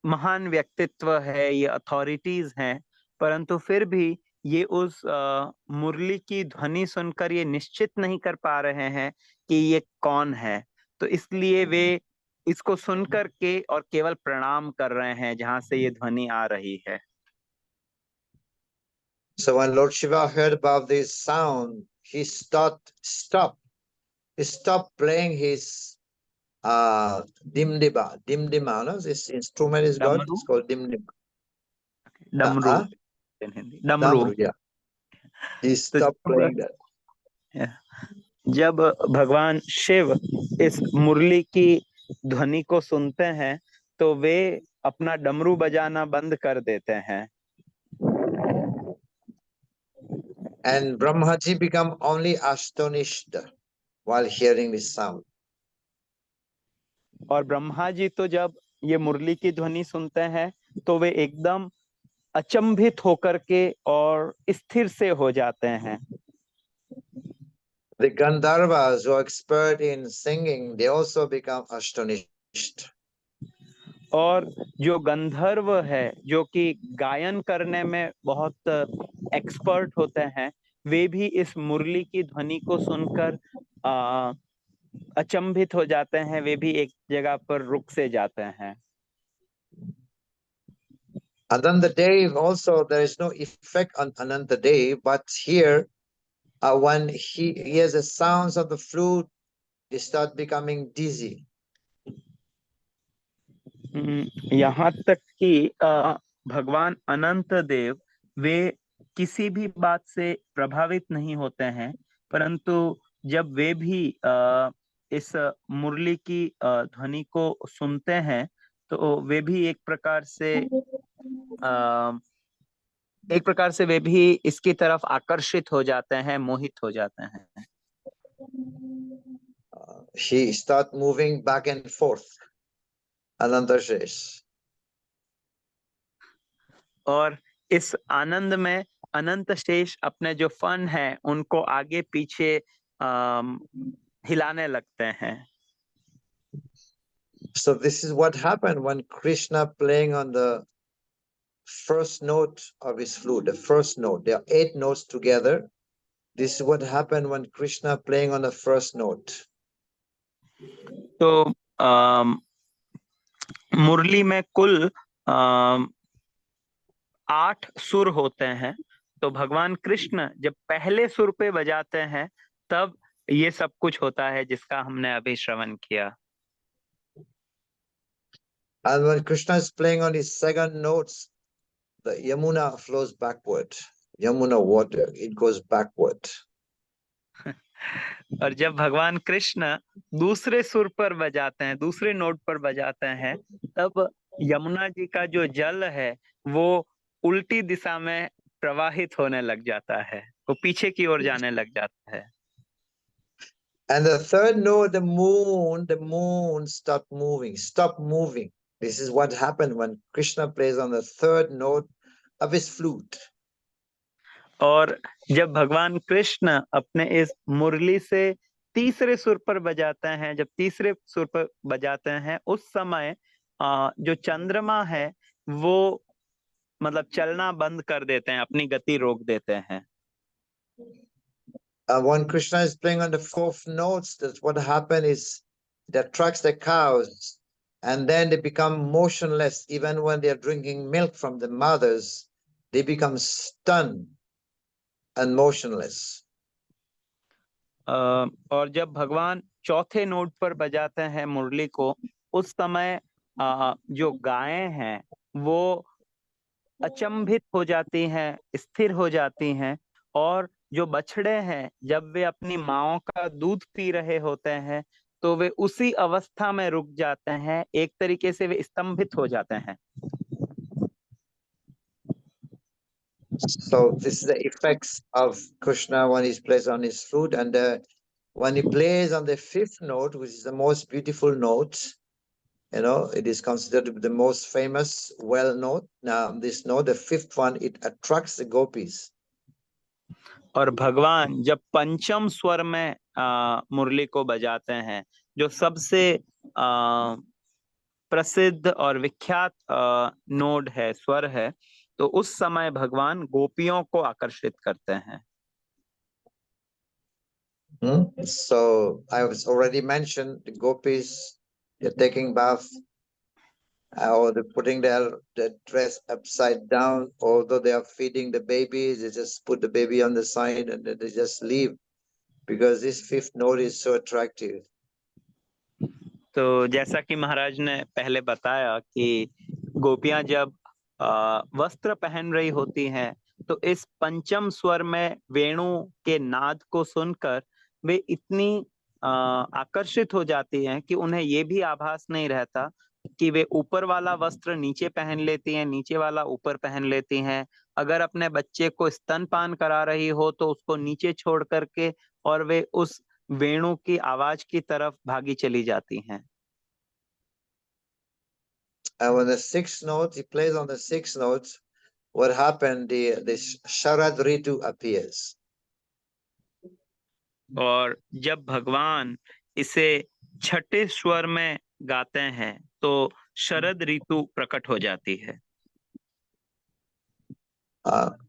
महान व्यक्तित्व है, ये authorities हैं, परंतु फिर भी ये उस मुरली की ध्वनि सुनकर ये निश्चित नहीं कर पा रहे हैं कि ये कौन है। तो इसलिए वे इसको सुनकर के और केवल प्रणाम कर रहे हैं जहां से ये ध्वनि आ रही है। So when Lord Shiva heard about this sound, he stopped playing his dimdima. No? This instrument is got, it's called dimdima. डमरू in हिंदी, डमरू। Damru, yeah. He तो stopped playing that. जब भगवान शिव इस मुरली की ध्वनि को सुनते हैं तो वे अपना डमरू बजाना बंद कर देते हैं। And Brahmaji become only astonished while hearing this sound. और ब्रह्मा जी तो जब ये मुरली की ध्वनि सुनते हैं तो वे एकदम अचंभित होकर के और स्थिर से हो जाते हैं। The Gandharvas who are expert in singing, they also become astonished. और जो गंधर्व है, जो कि गायन करने में बहुत एक्सपर्ट होते हैं, वे भी इस मुरली की ध्वनि को सुनकर अचंभित हो जाते हैं, वे भी एक जगह पर रुक से जाते हैं। Anantadev also, there is no effect on Anantadev, but here, when he hears the sounds of the flute, he start becoming dizzy. यहाँ तक कि भगवान अनंत देव वे किसी भी बात से प्रभावित नहीं होते हैं, परंतु जब वे भी इस मुरली की ध्वनि को सुनते हैं तो वे भी एक प्रकार से वे भी इसकी तरफ आकर्षित हो जाते हैं, मोहित हो जाते हैं। He start moving back and forth. Ananta says. और इस आनंद में अनंत शेष अपने जो फन है उनको आगे पीछे हिलाने लगते हैं। So this is what happened when Krishna playing on the first note of his flute, the first note. There are 8 notes together. This is what happened when Krishna playing on the first note. तो मुरली में कुल 8 सुर होते हैं, तो भगवान कृष्ण जब पहले सुर पे बजाते हैं तब ये सब कुछ होता है जिसका हमने अभी श्रवण किया। And when Krishna is playing on his second notes, the Yamuna flows backward. Yamuna water, it goes backward. और जब भगवान कृष्ण दूसरे सुर पर बजाते हैं, दूसरे नोट पर बजाते हैं, तब यमुना जी का जो जल है वो उल्टी दिशा में प्रवाहित होने लग जाता है, वो पीछे की ओर जाने लग जाता है। And the third note, the moon stop moving. This is what happened when Krishna plays on the third note of his flute. और जब भगवान कृष्ण अपने इस मुरली से तीसरे सुर पर बजाते हैं, जब तीसरे सुर पर बजाते हैं, उस समय जो चंद्रमा है वो मतलब चलना बंद कर देते हैं, अपनी गति रोक देते हैं। When Krishna is playing on the fourth notes, that's what happened is it attracts the cows, and then they become motionless. Even when they are drinking milk from the mothers, they become stunned and motionless. और जब भगवान चौथे note पर बजाते हैं मुरली को, उस समय जो गायें हैं वो अचंभित हो जाती हैं, स्थिर हो जाती हैं, और जो बछड़े हैं जब वे अपनी माओं का दूध पी रहे होते हैं तो वे उसी अवस्था में रुक जाते हैं, एक तरीके से वे स्तंभित हो जाते हैं। So this is the effects of Krishna when he plays on his flute, and when he plays on the fifth note, which is the most beautiful note, you know, it is considered to be the most famous well note. Now this note, the fifth one, it attracts the gopis. और भगवान जब पंचम स्वर में मुरली को बजाते हैं, जो सबसे प्रसिद्ध और विख्यात नोड है, स्वर है, तो उस समय भगवान गोपियों को आकर्षित करते हैं। So I was already mentioned the gopis, they're taking bath, or they're putting their dress upside down. Although they are feeding the babies, they just put the baby on the side and then they just leave, because this fifth note is so attractive. तो जैसा कि महाराज ने पहले बताया कि गोपियां जब वस्त्र पहन रही होती हैं तो इस पंचम स्वर में वेणु के नाद को सुनकर वे इतनी आकर्षित हो जाती हैं कि उन्हें ये भी आभास नहीं रहता कि वे ऊपर वाला वस्त्र नीचे पहन लेती हैं, नीचे वाला ऊपर पहन लेती हैं। अगर अपने बच्चे को स्तनपान करा रही हो तो उसको नीचे छोड़ करके और वे उस वेणु की आवाज की तरफ भागी चली जाती हैं। And when the sixth note, he plays on the sixth note, what happened? The Sharad Ritu appears. और जब भगवान इसे छठे स्वर में गाते हैं तो शरद ऋतु प्रकट हो जाती है।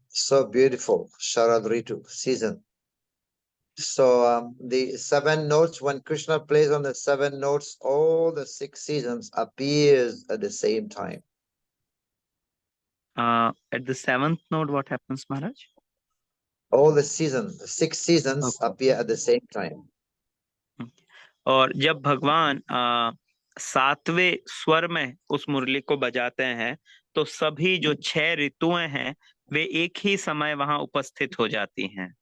So beautiful, Sharad Ritu season. So the seven notes, when Krishna plays on the seven notes, all the six seasons appears at the same time. At the seventh note, what happens, Maharaj? All the seasons, the six seasons appear at the same time. और जब भगवान सातवें स्वर में उस मुरली को बजाते हैं तो सभी जो 6 ऋतुएं हैं वे एक ही समय वहां उपस्थित हो जाती हैं।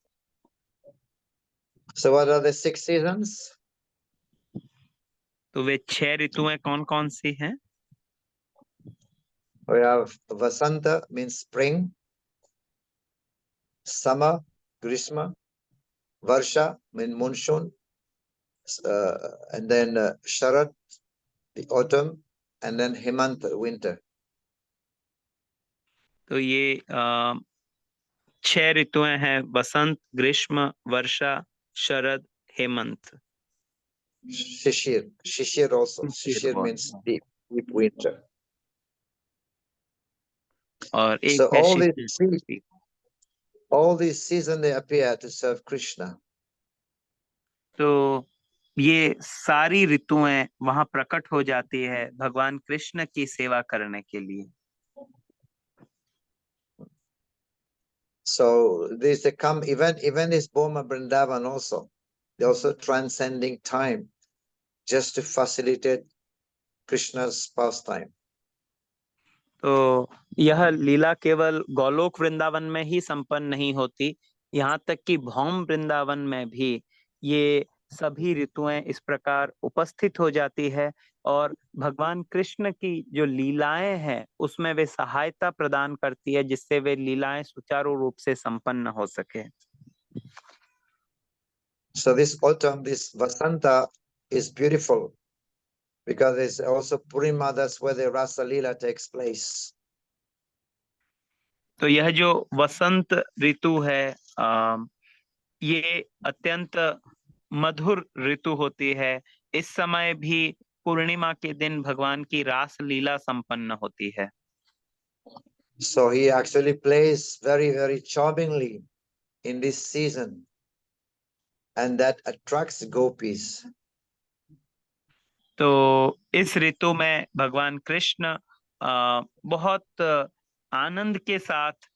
So what are the six seasons? तो वे 6 ऋतुएं कौन कौन सी हैं? We have Vasanta, means spring, summer, Grishma, Varsha, means monsoon, and then Sharad, the autumn, and then Hemant, winter. तो ये 6 ऋतुएं हैं: बसंत, ग्रीष्म, वर्षा, शरद, Hemant. Shishir also. Shishir means deep winter. और एक So है all these seasons they appear to serve Krishna. तो ये सारी ऋतुएं वहां प्रकट हो जाती है भगवान कृष्ण की सेवा करने के लिए। So these they come even this Boma Vrindavan also. They also transcending time just to facilitate Krishna's pastime. तो यह लीला केवल गोलोक वृंदावन में ही संपन्न नहीं होती, यहाँ तक कि भौम वृंदावन में भी ये सभी ऋतुएं इस प्रकार उपस्थित हो जाती है और भगवान कृष्ण की जो लीलाएं हैं उसमें वे सहायता प्रदान करती है, जिससे वे लीलाएं सुचारू रूप से संपन्न हो सके। So this autumn, this Vasanta is beautiful because it's also Purnima, that's where the Rasa Leela takes place. तो यह जो वसंत ऋतु है ये अत्यंत मधुर ऋतु होती है। इस समय भी पूर्णिमा के दिन भगवान की रास लीला संपन्न होती है। So he actually plays very, very charmingly in this season, and that attracts gopis. तो इस ऋतु में भगवान कृष्ण बहुत आनंद के साथ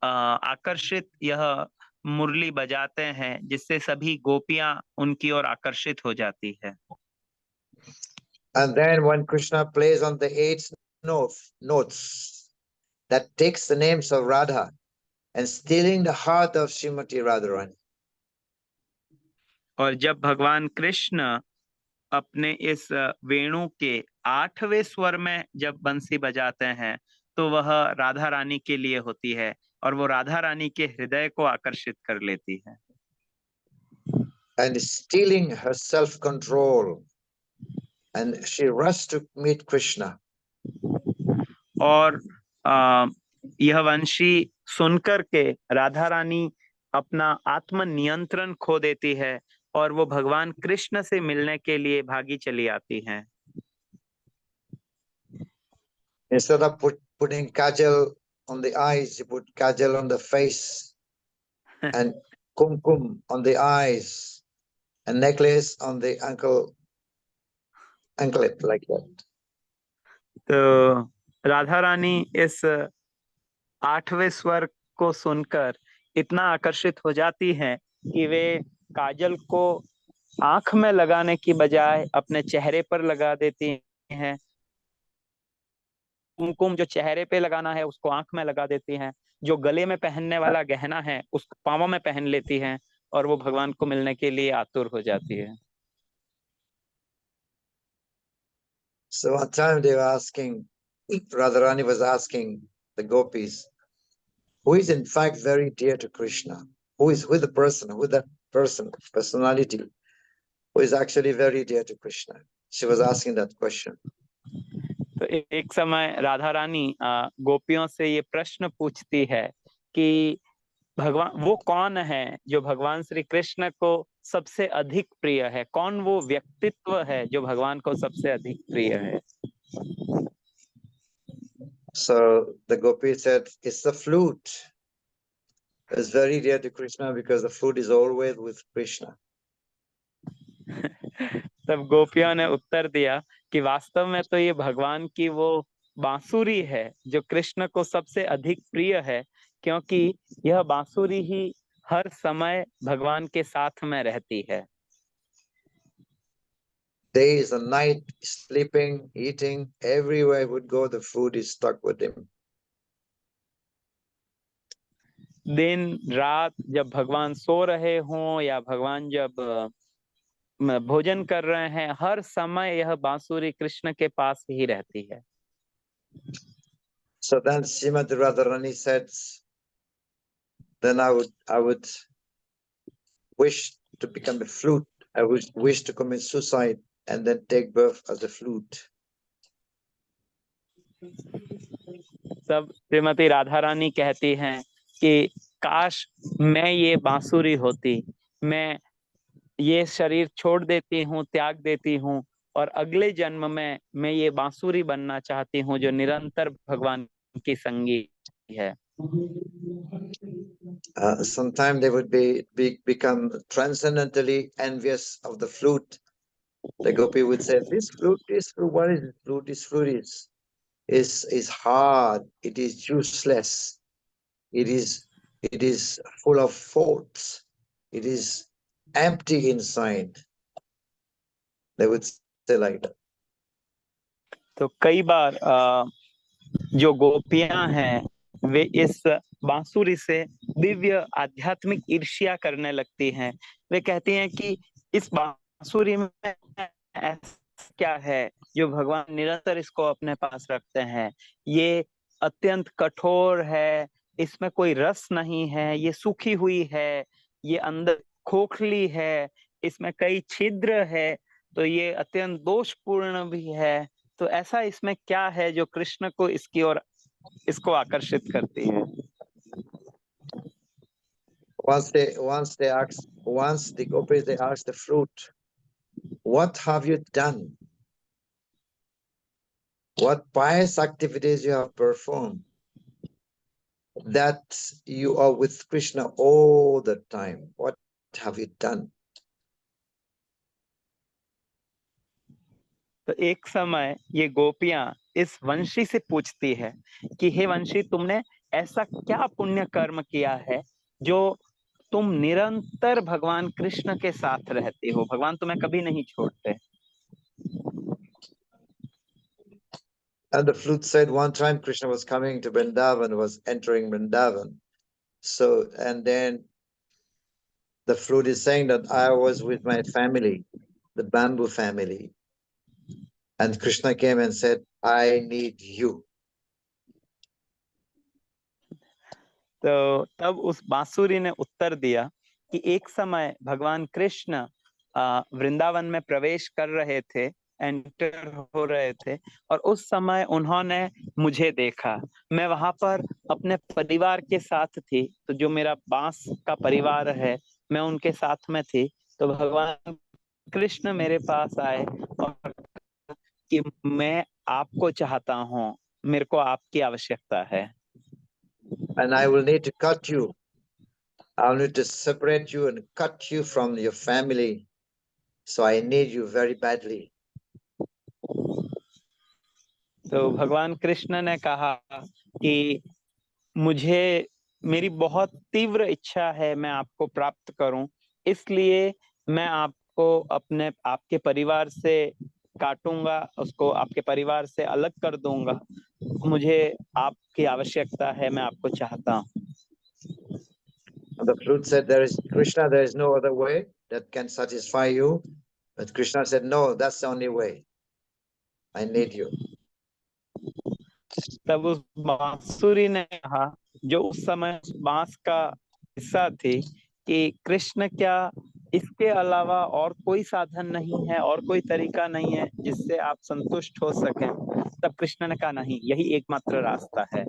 आकर्षित यह मुरली बजाते हैं, जिससे सभी गोपियां उनकी ओर आकर्षित हो जाती है। And then when Krishna plays on the 8 notes, that takes the names of Radha and stealing the heart of Srimati Radharani. और जब भगवान कृष्ण अपने इस वेणु के 8वें स्वर में जब बंसी बजाते हैं तो वह राधा रानी के लिए होती है और वो राधा रानी के हृदय को आकर्षित कर लेती है। And stealing her self-control, and she rushed to meet Krishna. और यह वंशी सुनकर के राधा रानी अपना आत्म नियंत्रण खो देती है और वो भगवान कृष्ण से मिलने के लिए भागी चली आती हैं। Instead of putting kajal on the eyes, she put kajal on the face, and kumkum on the eyes, and necklace on the anklet, like that. तो राधा रानी इस 8वें स्वर को सुनकर इतना आकर्षित हो जाती हैं कि वे काजल को आंख में लगाने की बजाय अपने चेहरे पर लगा देती हैं। कुमकुम जो चेहरे पे लगाना है उसको आंख में लगा देती हैं, जो गले में पहनने वाला गहना है उसको पांवों में पहन लेती हैं और वो भगवान को मिलने के लिए आतुर हो जाती है। So one time they were asking, Radharani was asking the gopis, who is in fact very dear to Krishna? Who is with the person, with that person, personality, who is actually very dear to Krishna? She was asking that question. तो एक समय राधा रानी गोपियों से ये प्रश्न पूछती है कि भगवान वो कौन है जो भगवान श्री कृष्ण को सबसे अधिक प्रिय है, कौन वो व्यक्तित्व है जो भगवान को सबसे अधिक प्रिय है। So the gopi said, it's the flute. It's very dear to Krishna because the flute is always with Krishna. तब गोपियों ने उत्तर दिया कि वास्तव में तो ये भगवान की वो बांसुरी है जो कृष्ण को सबसे अधिक प्रिय है, क्योंकि यह बांसुरी ही हर समय भगवान के साथ में रहती है। Days and night, sleeping, eating, everywhere he would go, the food is stuck with him. दिन रात जब भगवान सो रहे हों या भगवान जब भोजन कर रहे हैं, हर समय यह बांसुरी कृष्ण के पास ही रहती है। So then Srimati Radharani said, then I would wish to become a flute. I would wish to commit suicide and then take birth as a flute. तब श्रीमती राधा रानी कहती हैं कि काश मैं ये बांसुरी होती, मैं ये शरीर छोड़ देती हूँ, त्याग देती हूँ और अगले जन्म में मैं ये बांसुरी बनना चाहती हूँ जो निरंतर भगवान की संगी है। Sometimes they would become transcendently envious of the flute. The gopi would say, "This flute is what is this flute? This flute is hard. It is useless. It is full of faults. It is empty inside." They would say like that. तो कई बार जो गोपियां हैं वे इस बांसुरी से दिव्य आध्यात्मिक ईर्ष्या करने लगती हैं। वे कहती हैं कि इस बांसुरी में ऐसा क्या है जो भगवान निरंतर इसको अपने पास रखते हैं? ये अत्यंत कठोर है, इसमें कोई रस नहीं है, ये सूखी हुई है, ये अंदर खोखली है, इसमें कई छिद्र है, तो ये अत्यंत दोषपूर्ण भी है। तो ऐसा इसमें क्या है जो कृष्ण को इसकी ओर इसको आकर्षित करती है? Once the gopis they asked the fruit, what have you done? What pious activities you have performed that you are with Krishna all the time? What have you done? तो एक समय ये गोपियां इस वंशी से पूछती है कि हे वंशी, तुमने ऐसा क्या पुण्य कर्म किया है जो तुम निरंतर भगवान कृष्ण के साथ रहते हो, भगवान तुम्हें कभी नहीं छोड़ते? And the flute said one time Krishna was coming to Vrindavan, was entering Vrindavan. So, and then the flute is saying that I was with my family, the bamboo family. And Krishna came and said, I need you. तो तब उस बांसुरी ने उत्तर दिया कि एक समय भगवान कृष्ण वृंदावन में प्रवेश कर रहे थे, एंटर हो रहे थे, और उस समय उन्होंने मुझे देखा। मैं वहां पर अपने परिवार के साथ थी, तो जो मेरा बांस का परिवार है, मैं उनके साथ में थी। तो भगवान कृष्ण मेरे पास आए और कि मैं आपको चाहता हूँ, मेरे को आपकी आवश्यकता है। And I will need to cut you. I'll need to separate you and cut you from your family. So I need you very badly. तो भगवान कृष्ण ने कहा कि मुझे, मेरी बहुत तीव्र इच्छा है मैं आपको प्राप्त करूं, इसलिए मैं आपको अपने आपके परिवार से काटूंगा, उसको आपके परिवार से अलग कर दूंगा। मुझे आपकी आवश्यकता है, मैं आपको चाहता हूं। And the flute said, there is Krishna, there is no other way that can satisfy you. But Krishna said, no, that's the only way. I need you. तब उस बांसुरी ने कहा, जो उस समय बांस का हिस्सा थी, कि कृष्ण क्या इसके अलावा और कोई साधन नहीं है और कोई तरीका नहीं है जिससे आप संतुष्ट हो सकें? तब कृष्ण ने कहा, नहीं, यही एकमात्र रास्ता है।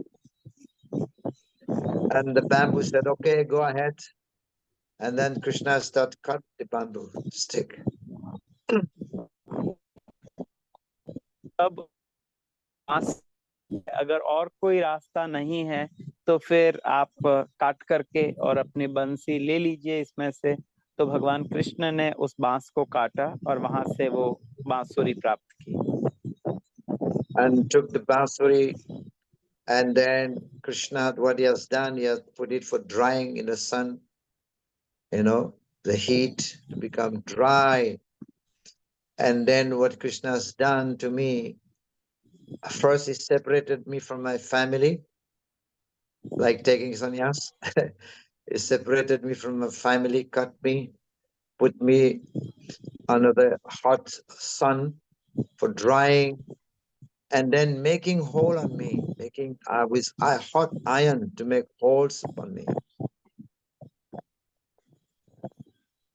And the bamboo said, okay, go ahead. And then Krishna started cut the bamboo stick. तब अगर और कोई रास्ता नहीं है तो फिर आप काट करके और अपनी बंसी ले लीजिए इसमें से। तो भगवान कृष्ण ने उस बांस को काटा और वहां से वो बांसुरी प्राप्त की। And took the bansuri, and then Krishna, what he has done, he has put it for drying in the sun, the heat to become dry. And then what Krishna has done to me, first he separated me from my family, like taking sannyas. He separated me from my family, cut me, put me under the hot sun for drying, and then making hole on me, making with hot iron to make holes upon me.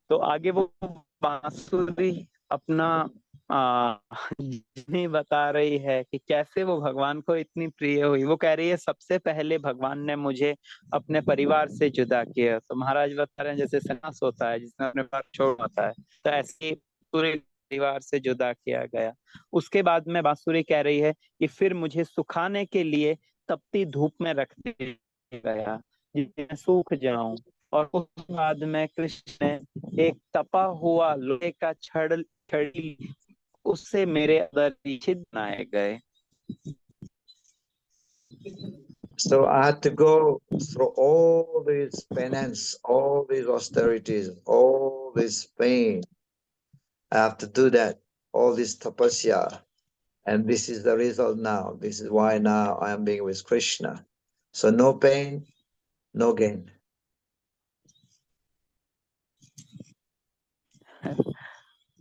तो आगे वो बांसुरी अपना नहीं बता रही है कि कैसे वो भगवान को इतनी प्रिय हुई। वो कह रही है, सबसे पहले भगवान ने मुझे अपने परिवार से जुदा किया। तो महाराज बता रहे हैं, जैसे सन्यास होता है, जिसने अपने परिवार छोड़ होता है, तो ऐसे ही पूरे परिवार से जुदा किया गया। उसके बाद में बांसुरी कह रही है कि फिर मुझे सुखाने के लिए तपती धूप में रख दिया गया, जिसमें मैं सूख जाऊं। और उस बाद में कृष्ण ने एक तपा हुआ लोहे का छड़ी, उससे मेरे अंदर छिद्र बनाए गए। So I had to go through all these penance, all these austerities, all this pain. I have to do that, all this tapasya. And this is the result now. This is why now I am being with Krishna. So no pain, no gain.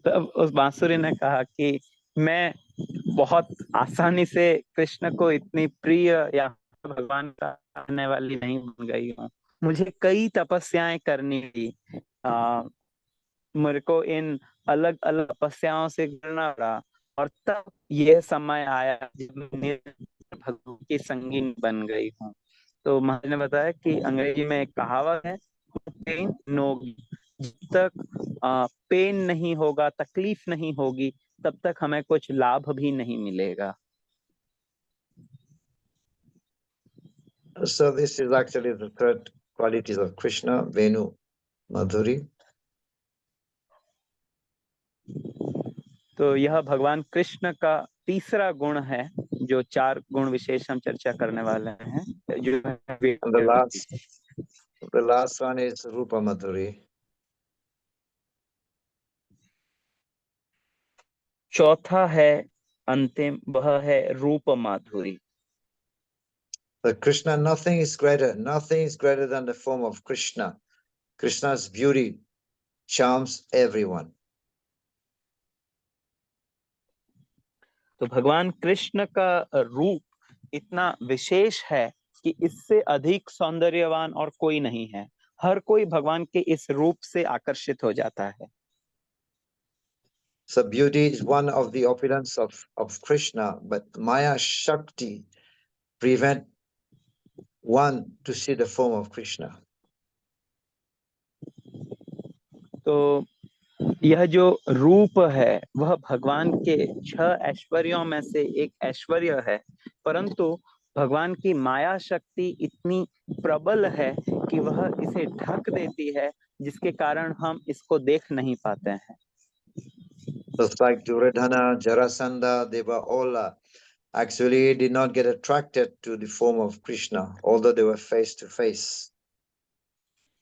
तब उस बांसुरी ने कहा कि मैं बहुत आसानी से कृष्ण को इतनी प्रिय या भगवान का आने वाली नहीं बन गई हूँ। मुझे कई तपस्याएं करनी थी। मेरे को इन अलग अलग तपस्याओं से गुजरना पड़ा और तब यह समय आया जब मैं भगवान की संगीन बन गई हूँ। तो महाराज ने बताया कि अंग्रेजी में एक कहावत है, पेन नो, जब तक पेन नहीं होगा, तकलीफ नहीं होगी, तब तक हमें कुछ लाभ भी नहीं मिलेगा। So this is actually the third qualities of Krishna, Venu, Madhuri. तो यह भगवान कृष्ण का तीसरा गुण है, जो 4 गुण विशेष हम चर्चा करने वाले हैं, जो And the last one is Rupa Madhuri. चौथा है अंतिम, वह है रूप माधुरी। But Krishna, nothing is greater than the form of Krishna. Krishna's beauty charms everyone. तो भगवान कृष्ण का रूप इतना विशेष है कि इससे अधिक सौंदर्यवान और कोई नहीं है। हर कोई भगवान के इस रूप से आकर्षित हो जाता है। So beauty is one of the opulence of Krishna, but Maya Shakti prevent one to see the form of Krishna. तो यह जो रूप है वह भगवान के 6 ऐश्वर्यों में से एक ऐश्वर्य है, परंतु भगवान की माया शक्ति इतनी प्रबल है कि वह इसे ढक देती है, जिसके कारण हम इसको देख नहीं पाते हैं। Just like Duryodhana, Jarasandha, they were all actually did not get attracted to the form of Krishna, although they were face to face.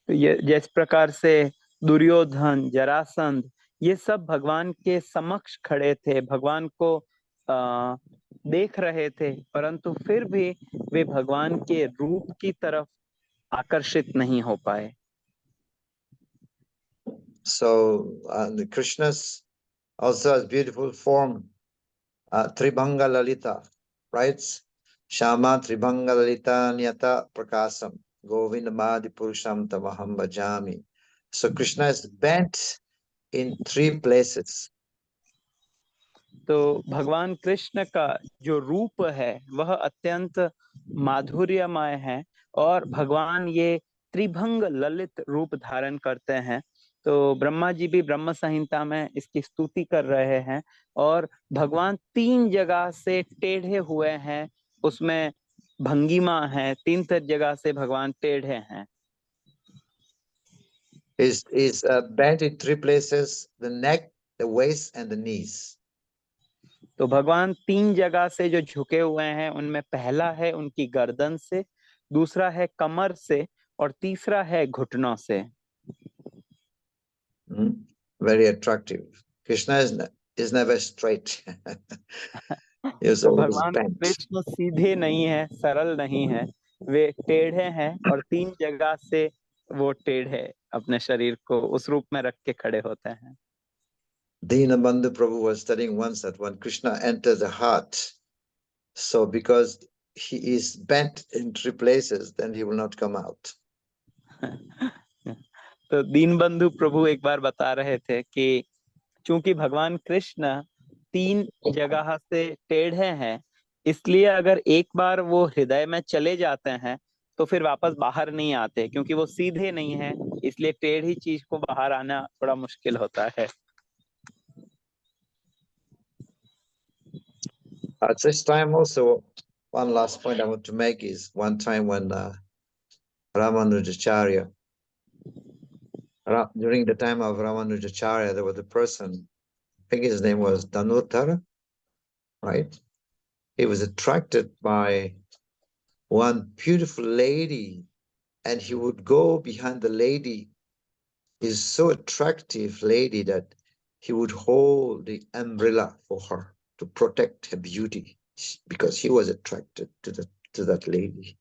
तो ये जिस प्रकार से दुर्योधन, जरासंध, ये सब भगवान के समक्ष खड़े थे, भगवान को देख रहे थे, परंतु फिर भी वे भगवान के रूप की तरफ आकर्षित नहीं हो पाए। So the Krishna's also has beautiful form, Tribhanga Lalita, right? Shama Tribhanga Lalita Nyata Prakasam, Govinda Madi Purusham Tamaham Bhajami. So Krishna is bent in 3 places. तो भगवान कृष्ण का जो रूप है वह अत्यंत माधुर्यमय है और भगवान ये त्रिभंग ललित रूप धारण करते हैं। तो ब्रह्मा जी भी ब्रह्म संहिता में इसकी स्तुति कर रहे हैं और भगवान 3 जगह से टेढ़े हुए हैं, उसमें भंगिमा है, 3 जगह से भगवान टेढ़े हैं। Is bent in 3 places: the neck, the waist, and the knees. तो भगवान 3 जगह से जो झुके हुए हैं, उनमें पहला है उनकी गर्दन से, दूसरा है कमर से और तीसरा है घुटनों से। Very attractive. Krishna is never straight. तो भगवान कृष्ण सीधे नहीं है, सरल नहीं है, वे टेढ़े हैं और 3 जगह से वो टेढ़े अपने शरीर को उस रूप में रख के खड़े होते हैं। Dinabandhu Prabhu was studying once that when Krishna enters the heart, so because he is bent in 3 places, then he will not come out. तो दीनबंधु प्रभु एक बार बता रहे थे कि चूंकि भगवान कृष्ण 3 जगह से टेढ़े हैं, इसलिए अगर एक बार वो हृदय में चले जाते हैं तो फिर वापस बाहर नहीं आते, क्योंकि वो सीधे नहीं है, इसलिए टेढ़ी चीज को बाहर आना बड़ा मुश्किल होता है। At this time also, one last point I want to make is one time when Ramanujacharya, during the time of Ramanujacharya, there was a person, I think his name was Dhanurtara, right? He was attracted by one beautiful lady, and he would go behind the lady. Is so attractive lady that he would hold the umbrella for her to protect her beauty, because he was attracted to that lady.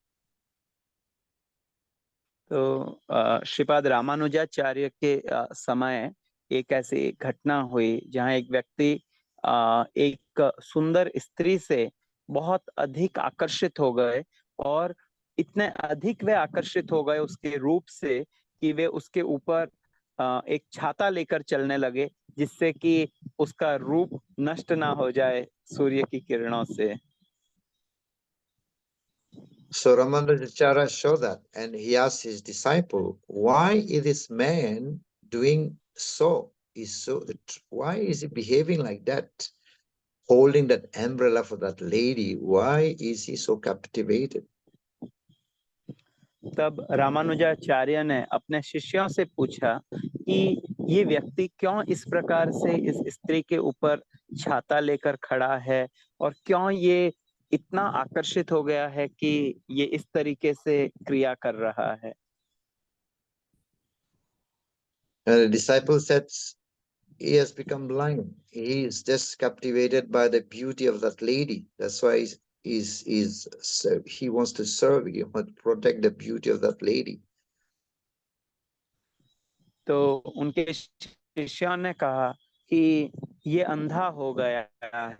तो श्रीपाद रामानुजाचार्य के समय एक ऐसी घटना हुई जहाँ एक व्यक्ति एक सुंदर स्त्री से बहुत अधिक आकर्षित हो गए, और इतने अधिक वे आकर्षित हो गए उसके रूप से कि वे उसके ऊपर एक छाता लेकर चलने लगे, जिससे कि उसका रूप नष्ट ना हो जाए सूर्य की किरणों से। So Ramanujacharya saw that, and he asked his disciple, why is this man doing so? Why is he behaving like that? Holding that umbrella for that lady, why is he so captivated? तब रामानुजाचार्य ने अपने शिष्यों से पूछा कि ये व्यक्ति क्यों इस प्रकार से इस स्त्री के ऊपर छाता लेकर खड़ा है, और क्यों ये इतना आकर्षित हो गया है कि ये इस तरीके से क्रिया कर रहा है। And the disciple said, he has become blind. He is just captivated by the beauty of that lady. That's why he wants to serve, he wants to protect the beauty of that lady. तो उनके शिष्यों ने कहा कि ये अंधा हो गया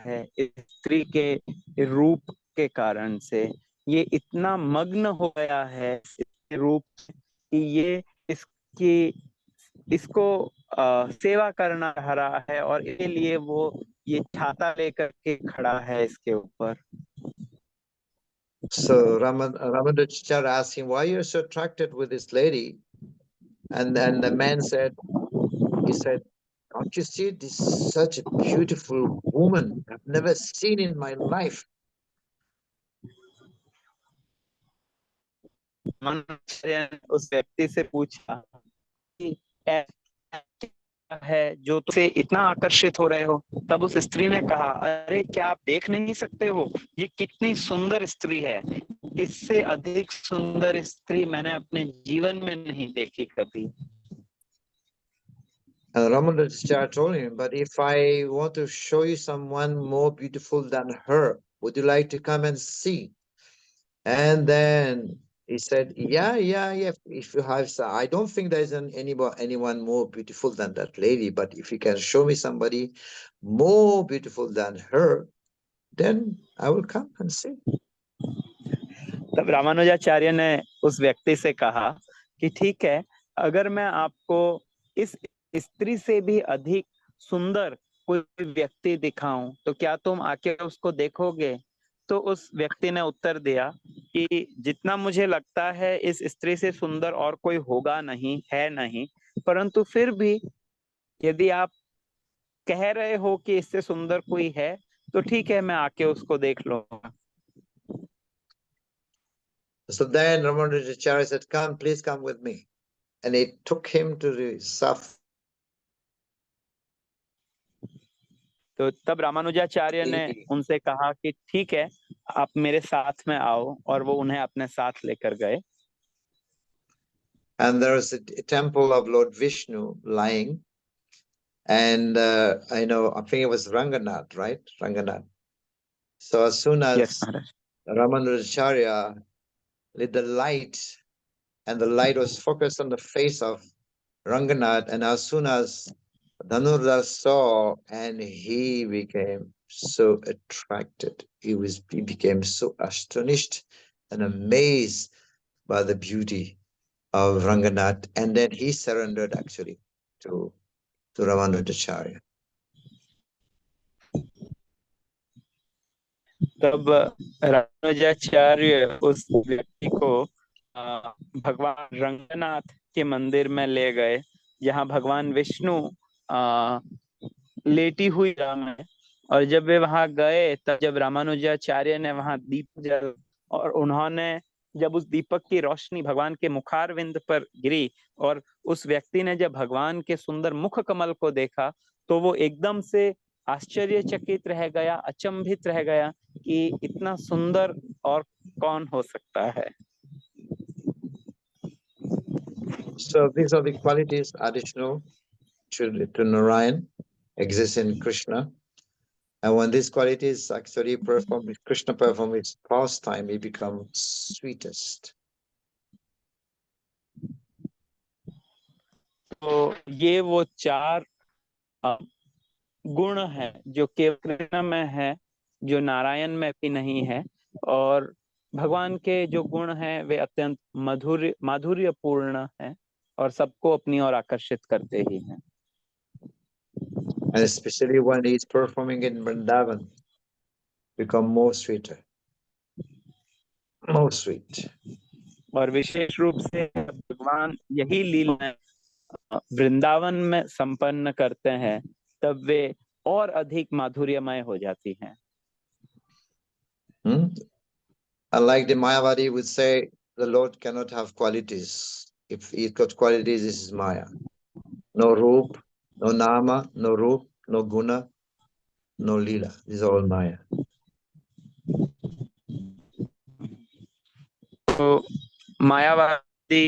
है इस स्त्री के रूप के कारण से, ये इतना मग्न हो गया है इसके रूप कि ये इसको सेवा करना चाह रहा है, और इसके लिए वो ये छाता लेकर के खड़ा है इसके ऊपर। So Ramanujacharya asked him, why are you so attracted with this lady? And then the man said, don't you see this such a beautiful woman I've never seen in my life? उस व्यक्ति से पूछा कि ऐसा है जो तुझसे इतना आकर्षित हो रहे हो। तब उस स्त्री ने कहा, अरे क्या आप देख नहीं सकते हो, ये कितनी सुंदर स्त्री है, इससे अधिक सुंदर स्त्री मैंने अपने जीवन में नहीं देखी कभी। And Ramanujacharya told him, but if I want to show you someone more beautiful than her, would you like to come and see? And then he said, yeah, if you have, I don't think there is anyone more beautiful than that lady, but if you can show me somebody more beautiful than her, then I will come and see. तब रामानुजाचार्य ने उस व्यक्ति से कहा कि ठीक है, अगर मैं आपको इस स्त्री से भी अधिक सुंदर कोई व्यक्ति दिखाऊं तो क्या तुम आके उसको देखोगे? तो उस व्यक्ति ने उत्तर दिया कि जितना मुझे लगता है इस स्त्री से सुंदर और कोई होगा नहीं, है नहीं, परंतु फिर भी यदि आप कह रहे हो कि इससे सुंदर कोई है तो ठीक है, मैं आके उसको देख लूंगा। So then Ramanujacharya said, come, please come with me. And he took him to the south. तो तब रामानुजाचार्य ने उनसे कहा कि ठीक है, आप मेरे साथ में आओ, और वो उन्हें अपने साथ लेकर गए। And there was a temple of Lord Vishnu lying. And I think it was Ranganath, right? Ranganath. So as soon as Yes, Maharaj. Ramanujacharya lit the light, and the light was focused on the face of Ranganath, and as soon as Dhanurdas saw, and he became so attracted. He became so astonished and amazed by the beauty of Ranganath, and then he surrendered actually to Ramanujacharya. तब रामानुजाचार्य उस व्यक्ति को भगवान रंगनाथ के मंदिर में ले गए, जहाँ भगवान विष्णु लेटी हुई में। और जब वे वहां गए, तब जब रामानुजाचार्य ने वहां दीप जल, और उन्होंने जब उस दीपक की रोशनी भगवान के मुखारविंद पर गिरी, और उस व्यक्ति ने जब भगवान के सुंदर मुख कमल को देखा, तो वो एकदम से आश्चर्यचकित रह गया, अचंभित रह गया कि इतना सुंदर और कौन हो सकता है। So these are the qualities additional to Narayan, exist in Krishna. And when these qualities actually Krishna perform its pastime, it becomes sweetest. तो ये वो चार गुण है जो केवल कृष्ण में है, जो नारायण में भी नहीं है, और भगवान के जो गुण हैं वे अत्यंत माधुर्यपूर्ण हैं और सबको अपनी ओर आकर्षित करते ही हैं। And especially when he is performing in Vrindavan, become more sweeter, more sweet. और विशेष रूप से भगवान यही लीला वृंदावन में संपन्न करते हैं, तब वे और अधिक माधुर्यमय हो जाती हैं। Unlike the Mayavadi would say, the Lord cannot have qualities. If he's got qualities, this is Maya. No Roop, no Nama, no Roop, no Guna, no Leela. These are all Maya. तो मायावादी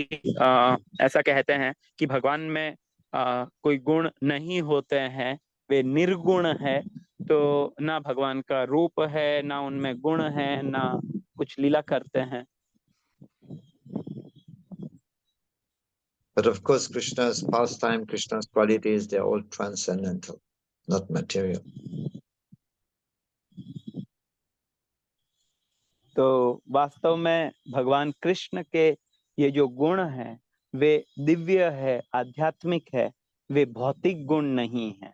ऐसा कहते हैं कि भगवान में कोई गुण नहीं होते हैं, वे निर्गुण है। तो ना भगवान का रूप है, ना उनमें गुण है, ना कुछ लीला करते हैं। But of course, Krishna's pastime, Krishna's qualities, they're all transcendental, not material. तो वास्तव में भगवान कृष्ण के ये जो गुण हैं वे दिव्य है, आध्यात्मिक है, वे भौतिक गुण नहीं है।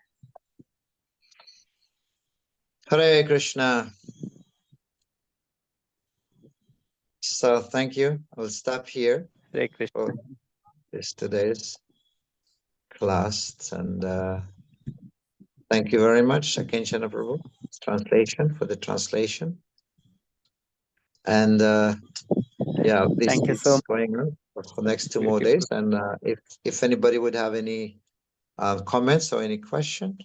Hare Krishna. So thank you. I'll stop here Hare Krishna. for this today's class, and thank you very much, Akinchana Prabhu, translation for the translation. And yeah, this Thank you is so much. going on for next 2 more Beautiful. days. And if anybody would have any comments or any question.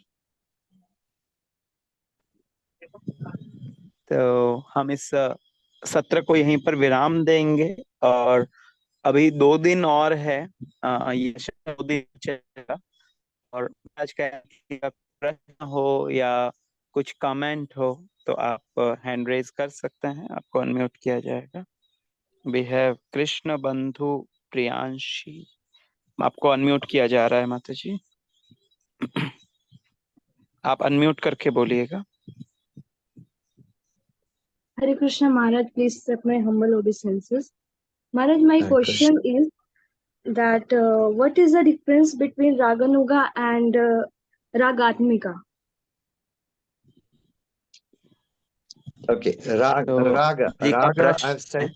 तो हम इस सत्र को यहीं पर विराम देंगे, और अभी 2 दिन और है, ये 2 दिन चलेगा। और आज का प्रश्न हो या कुछ कमेंट हो तो आप हैंड रेज कर सकते हैं, आपको अनम्यूट किया जाएगा। वी हैव कृष्ण बंधु प्रियांशी, आपको अनम्यूट किया जा रहा है माता जी, आप अनम्यूट करके बोलिएगा। Hare Krishna Maharaj, please accept my humble obeisances. Maharaj, my Hare question is that what is the difference between Raganuga and Ragatmika? Okay, Raga. जी का Raga, प्रश्न I've said.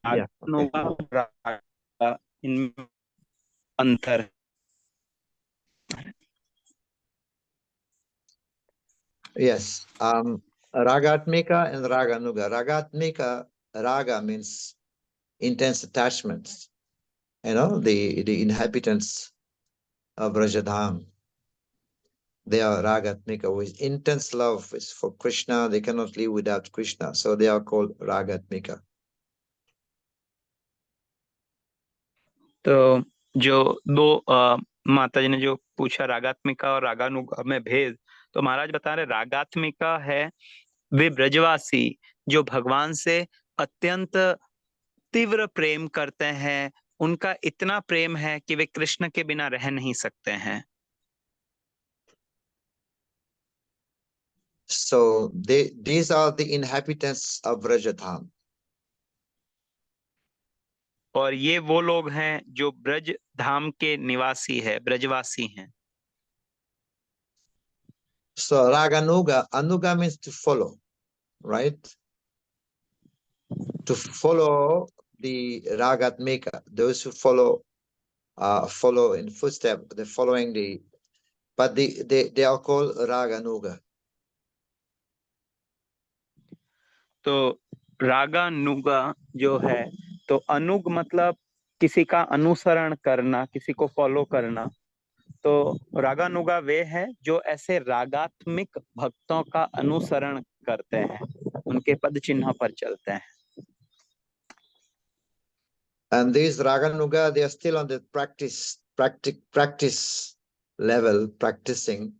है, Yeah, okay. इनमें अंतर है। Yes. Ragatmika and Raganuga. Ragatmika, Raga means intense attachments. You know, the inhabitants of Rajadham, they are Ragatmika, with intense love is for Krishna. They cannot live without Krishna. So they are called Ragatmika. तो जो दो माता जी ने जो पूछा रागात्मिका और रागानुगा में भेद, तो महाराज बता रहे रागात्मिका है वे ब्रजवासी जो भगवान से अत्यंत तीव्र प्रेम करते हैं, उनका इतना प्रेम है कि वे कृष्ण के बिना रह नहीं सकते हैं। So these are the inhabitants of Rajadham. और ये वो लोग हैं जो ब्रज धाम के निवासी है, ब्रजवासी हैं। So Raganuga, Anuga means to follow, right? To follow the Ragatmika, those who follow in footstep, they're following but they are called Raganuga. तो रागानुगा जो है, तो अनुग मतलब किसी का अनुसरण करना, किसी को फॉलो करना। तो रागानुगा वे हैं जो ऐसे रागात्मिक भक्तों का अनुसरण करते हैं, उनके पद चिन्ह पर चलते हैं। And these Raganuga, they are still on the practice level, practicing,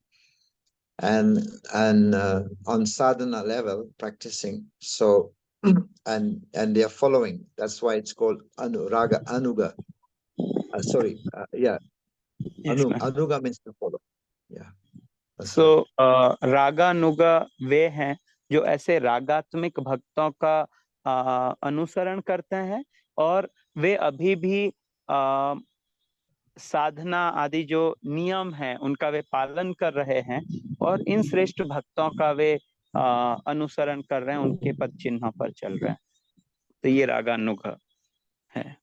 and on sadhana level, practicing. So and they are following. That's why it's called Raga Anuga. Sorry, yeah. Yes, Anuga means to follow. Yeah. सो रागानुगा वे हैं जो ऐसे रागात्मिक भक्तों का अनुसरण करते हैं, और वे अभी भी साधना आदि जो नियम है उनका वे पालन कर रहे हैं, और इन श्रेष्ठ भक्तों का वे अनुसरण कर रहे हैं, उनके पद चिन्हों पर चल रहे हैं। तो ये रागानुगा है।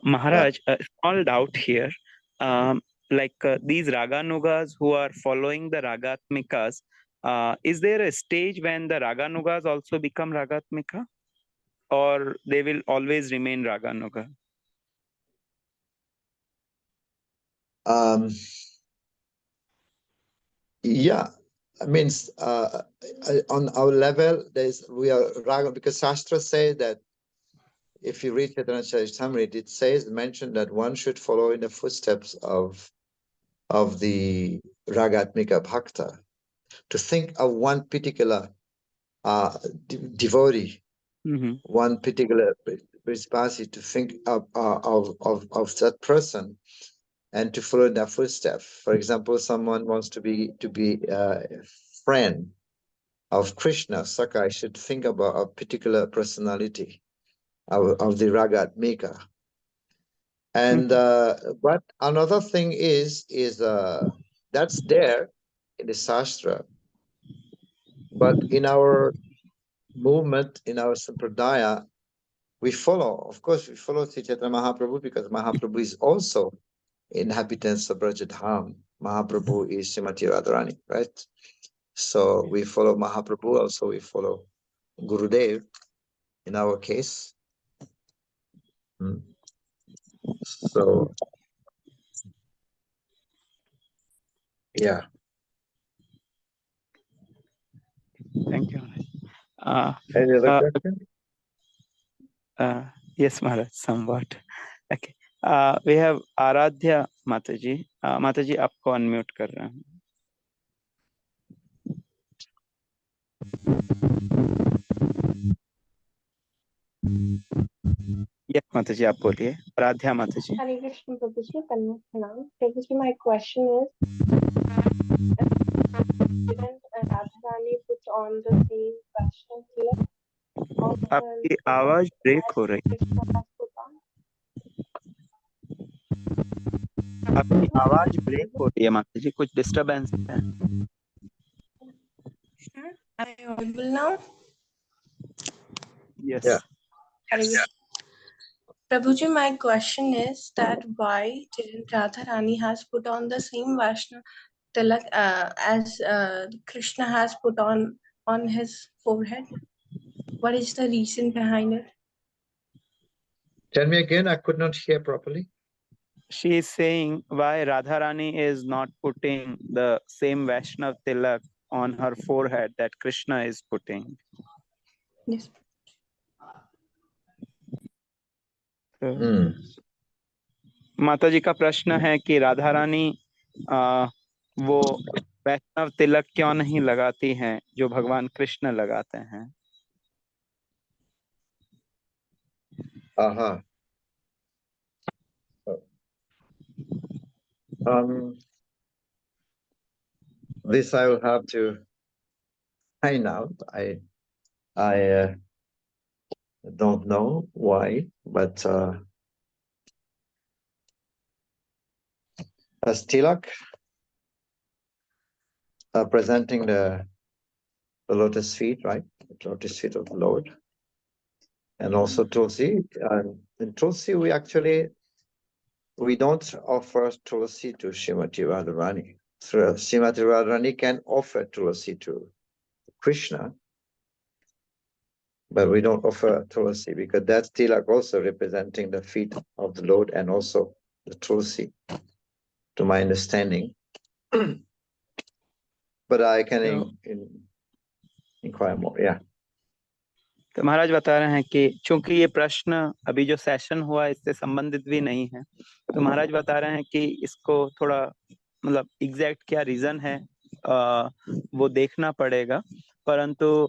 Maharaj, a small doubt here. These Raganugas who are following the Ragatmikas, is there a stage when the Raganugas also become Ragatmika, or they will always remain Raganuga? Yeah, I mean, on our level, we are Raga, because Shastra say that if you read Chaitanya Charitamrita, it says, mentioned that one should follow in the footsteps of the Ragatmika Bhakta, to think of one particular devotee, one particular Vishpasi, to think of that person and to follow in their footsteps. For example, someone wants to be a friend of Krishna, Sakai should think about a particular personality of the Ragatmika. And but another thing is that's there in the Shastra, but in our movement, in our sampradaya, we follow, of course, we follow Sri Chaitanya Mahaprabhu, because Mahaprabhu is also inhabitants of Brajadham. Mahaprabhu is Srimati Radharani, right? So we follow Mahaprabhu, also we follow Gurudev in our case. So, yeah. Thank you. Any other question? Yes, Maharaj, somewhat. Okay. We have Aradhya Mataji. Mataji, आपको unmute कर रहा हूँ. Yes, Mataji, आप बोलिए. Aradhya Mataji. Hare Krishna, Prabhuji. Prabhuji, my question is, didn't Radharani put on the same Vaishnav tilak on her आपकी आवाज break हो रही है. Krishna has put on? आपकी आवाज ब्रेक हो रही है माताजी, कुछ डिस्टरबेंस है. Am I audible now? Yes. Yeah. Prabhuji, my question is that why didn't Radharani has put on the same Vaishnav tilak as Krishna has put on his forehead? What is the reason behind it? Tell me again, I could not hear properly. She is saying why Radharani is not putting the same Vaishnav tilak on her forehead that Krishna is putting. Yes. माता जी का प्रश्न है कि राधा रानी वो वैष्णव तिलक क्यों नहीं लगाती हैं जो भगवान कृष्ण लगाते हैं. This I will have to find out. I don't know why, but as tilak presenting the lotus feet, right? The lotus feet of the Lord, and also tulsi. In tulsi, we don't offer tulsi to Srimati Radharani. So Srimati Radharani can offer tulsi to Krishna, but we don't offer tulsi because that's tilak also representing the feet of the Lord and also the tulsi, to my understanding. But I can inquire more. Yeah. तो महाराज बता रहे हैं कि चूंकि ये प्रश्न अभी जो सेशन हुआ इससे संबंधित भी नहीं है, तो महाराज बता रहे हैं कि इसको थोड़ा मतलब एग्जैक्ट क्या रीजन है वो देखना पड़ेगा. परंतु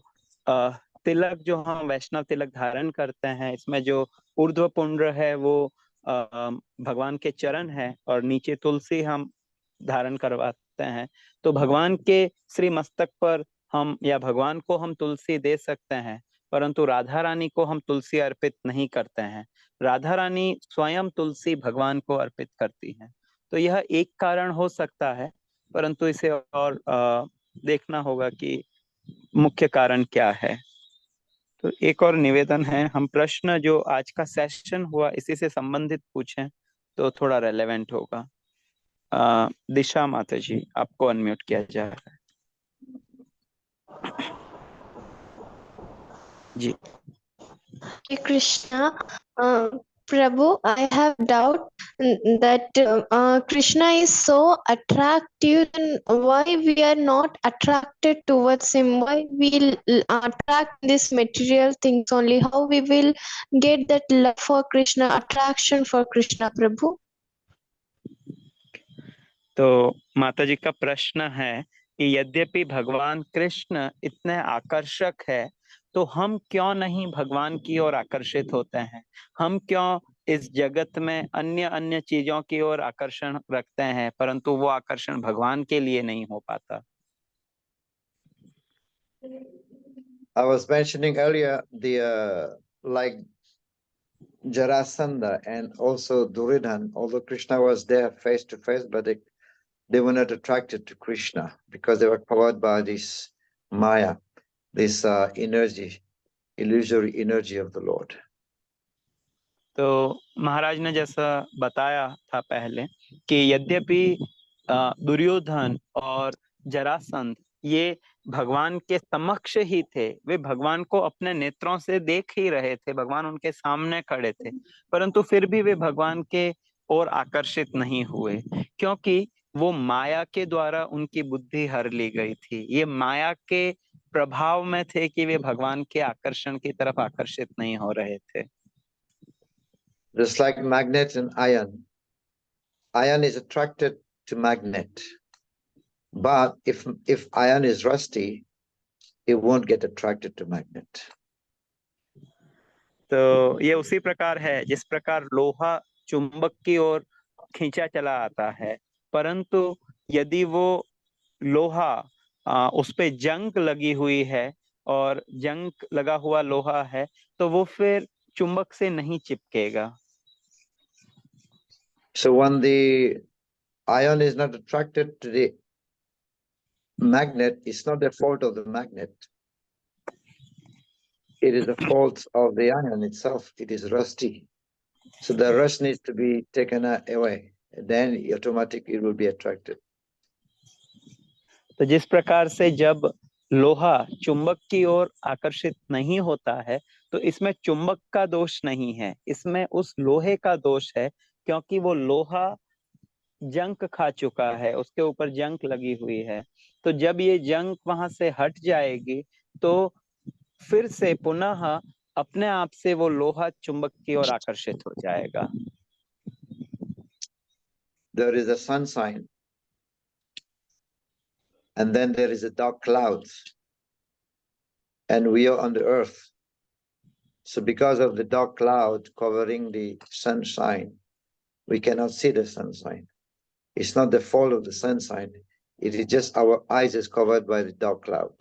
तिलक जो हम वैष्णव तिलक धारण करते हैं, इसमें जो ऊर्ध्व पुंड्र है वो भगवान के चरण है और नीचे तुलसी हम धारण करवाते हैं, तो भगवान के श्री मस्तक पर हम या भगवान को हम तुलसी दे सकते हैं, परंतु राधा रानी को हम तुलसी अर्पित नहीं करते हैं। राधा रानी स्वयं तुलसी भगवान को अर्पित करती हैं। तो यह एक कारण हो सकता है, परंतु इसे और देखना होगा कि मुख्य कारण क्या है। तो एक और निवेदन है, हम प्रश्न जो आज का सेशन हुआ इसी से संबंधित पूछें तो थोड़ा रेलेवेंट होगा। दिशा माता जी, आपको अनम्यूट किया जा रहा है जी। Krishna, Prabhu, I have doubt that Krishna is so attractive, and why we are not attracted towards him? Why we attract these material things only? How we will get that love for Krishna, attraction for Krishna, Prabhu? तो माता जी का प्रश्न है कि यद्यपि भगवान कृष्ण इतने आकर्षक है, तो हम क्यों नहीं भगवान की ओर आकर्षित होते हैं? हम क्यों इस जगत में अन्य अन्य चीजों की ओर आकर्षण रखते हैं, परंतु वो आकर्षण भगवान के लिए नहीं हो पाता? I was mentioning earlier the like Jarasandha and also Duryodhana, although Krishna was there face to face, but they were not attracted to Krishna because they were covered by this Maya, this energy, illusory energy of the Lord. तो महाराज ने जैसा बताया था पहले कि यद्यपि दुर्योधन और जरासंध ये भगवान के समक्ष ही थे, वे भगवान को अपने नेत्रों से देख ही रहे थे, भगवान उनके सामने खड़े थे, परंतु फिर भी वे भगवान के ओर आकर्षित नहीं हुए, क्योंकि वो माया के द्वारा उनकी बुद्धि हर ली गई थी। ये माया के प्रभाव में थे कि वे भगवान के आकर्षण की तरफ आकर्षित नहीं हो रहे थे। Just like magnet and iron. Iron is attracted to magnet. But if iron is rusty, it won't get attracted to magnet. तो ये उसी प्रकार है जिस प्रकार लोहा चुंबक की ओर खींचा चला आता है, परंतु यदि वो लोहा उस पे जंग लगी हुई है और जंग लगा हुआ लोहा है, तो वो फिर चुंबक से नहीं चिपकेगा। So when the iron is not attracted to the magnet, it's not the fault of the magnet. It is the fault of the iron itself. It is rusty. So the rust needs to be taken away. Then automatically it will be attracted. तो जिस प्रकार से जब लोहा चुंबक की ओर आकर्षित नहीं होता है, तो इसमें चुंबक का दोष नहीं है, इसमें उस लोहे का दोष है, क्योंकि वो लोहा जंग खा चुका है, उसके ऊपर जंग लगी हुई है। तो जब ये जंग वहां से हट जाएगी, तो फिर से पुनः अपने आप से वो लोहा चुंबक की ओर आकर्षित हो जाएगा। There is a sunshine, and then there is a dark clouds, and we are on the earth. So because of the dark cloud covering the sunshine, we cannot see the sunshine. It's not the fault of the sunshine. It is just our eyes is covered by the dark cloud.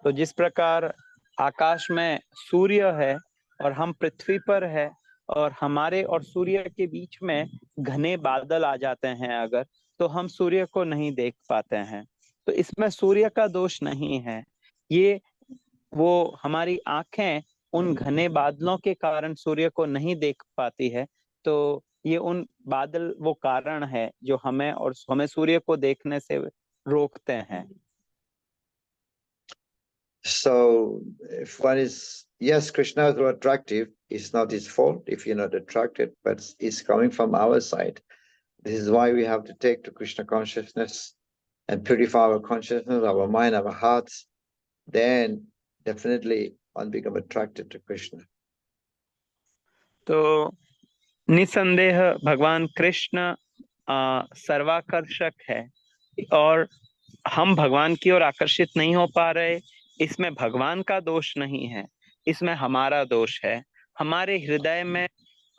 तो जिस प्रकार आकाश में सूर्य है और हम पृथ्वी पर है, और हमारे और सूर्य के बीच में घने बादल आ जाते हैं अगर, तो हम सूर्य को नहीं देख पाते हैं। तो इसमें सूर्य का दोष नहीं है, ये वो हमारी आंखें उन घने बादलों के कारण सूर्य को नहीं देख पाती है। तो ये उन बादल वो कारण है जो हमें सूर्य को देखने से रोकते हैं। So if one is, yes, Krishna is attractive, it's not his fault if you're not attracted, but it's coming from our side. This is why we have to take to Krishna consciousness and purify our consciousness, our mind, our hearts. Then definitely one become attracted to Krishna. तो निसंदेह भगवान कृष्ण सर्वाकर्षक है, और हम भगवान की ओर आकर्षित नहीं हो पा रहे, इसमें भगवान का दोष नहीं है, इसमें हमारा दोष है। हमारे हृदय में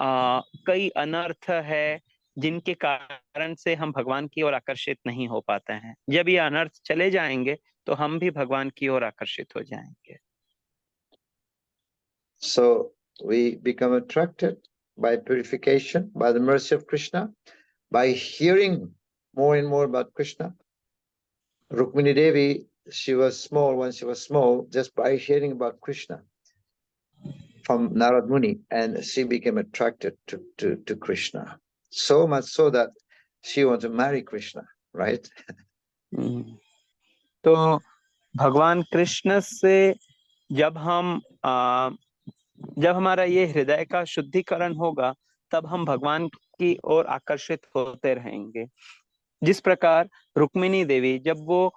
कई अनर्थ है, जिनके कारण से हम भगवान की ओर आकर्षित नहीं हो पाते हैं। जब ये अनर्थ चले जाएंगे तो हम भी भगवान की ओर आकर्षित हो जाएंगे। So we become attracted by purification, by the mercy of Krishna, by hearing more and more about Krishna. Rukmini Devi, she was small when she was small, just by hearing about Krishna from Narad Muni, and she became attracted to Krishna. So much so that she wanted to marry Krishna, right? तो भगवान कृष्ण से जब हमारा ये हृदय का शुद्धिकरण होगा, तब हम भगवान की ओर आकर्षित होते रहेंगे। जिस प्रकार रुक्मिणी देवी जब वो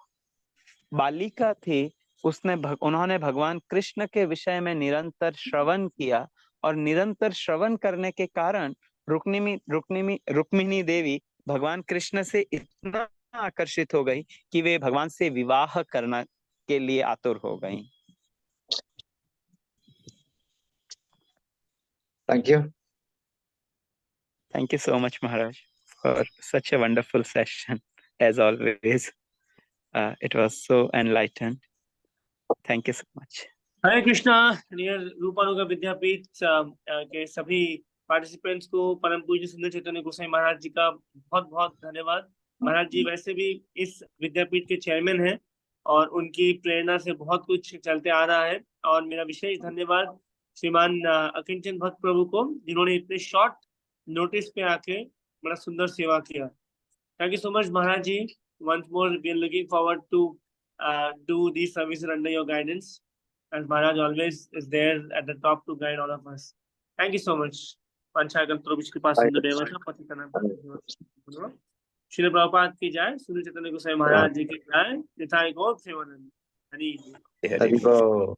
बालिका थी, उन्होंने भगवान कृष्ण के विषय में निरंतर श्रवण किया, और निरंतर श्रवण करने के कारण रुक्मिणी देवी भगवान कृष्ण से इतना आकर्षित हो गई कि वे भगवान से विवाह करना के लिए आतुर हो गई। Thank you. Thank you so much, Maharaj, for such a wonderful session. As always, it was so enlightened. Thank you so much. Hare Krishna. Near Rupanuga Vidyapeeth के सभी पार्टिसिपेंट्स को परम पूज्य सुंदर चैतन्य गोस्वामी महाराज जी का बहुत बहुत धन्यवाद। महाराज जी वैसे भी इस विद्यापीठ के चेयरमैन हैं और उनकी प्रेरणा से बहुत कुछ चलते आ रहा है। और मेरा विशेष धन्यवाद श्रीमान अकिंचन भक्त प्रभु को, जिन्होंने इतने शॉर्ट नोटिस पे आके बड़ा सुंदर सेवा किया। Thank you so much Maharaj ji. Once more we are looking forward to do these services under your guidance, as Maharaj always is there at the top to guide all of us. Thank you so much. Shri Prabhupada की जय, सुंदर चैतन्य गोस्वामी महाराज जी की जय, निताई गौर Sevanand. Hari Haribo.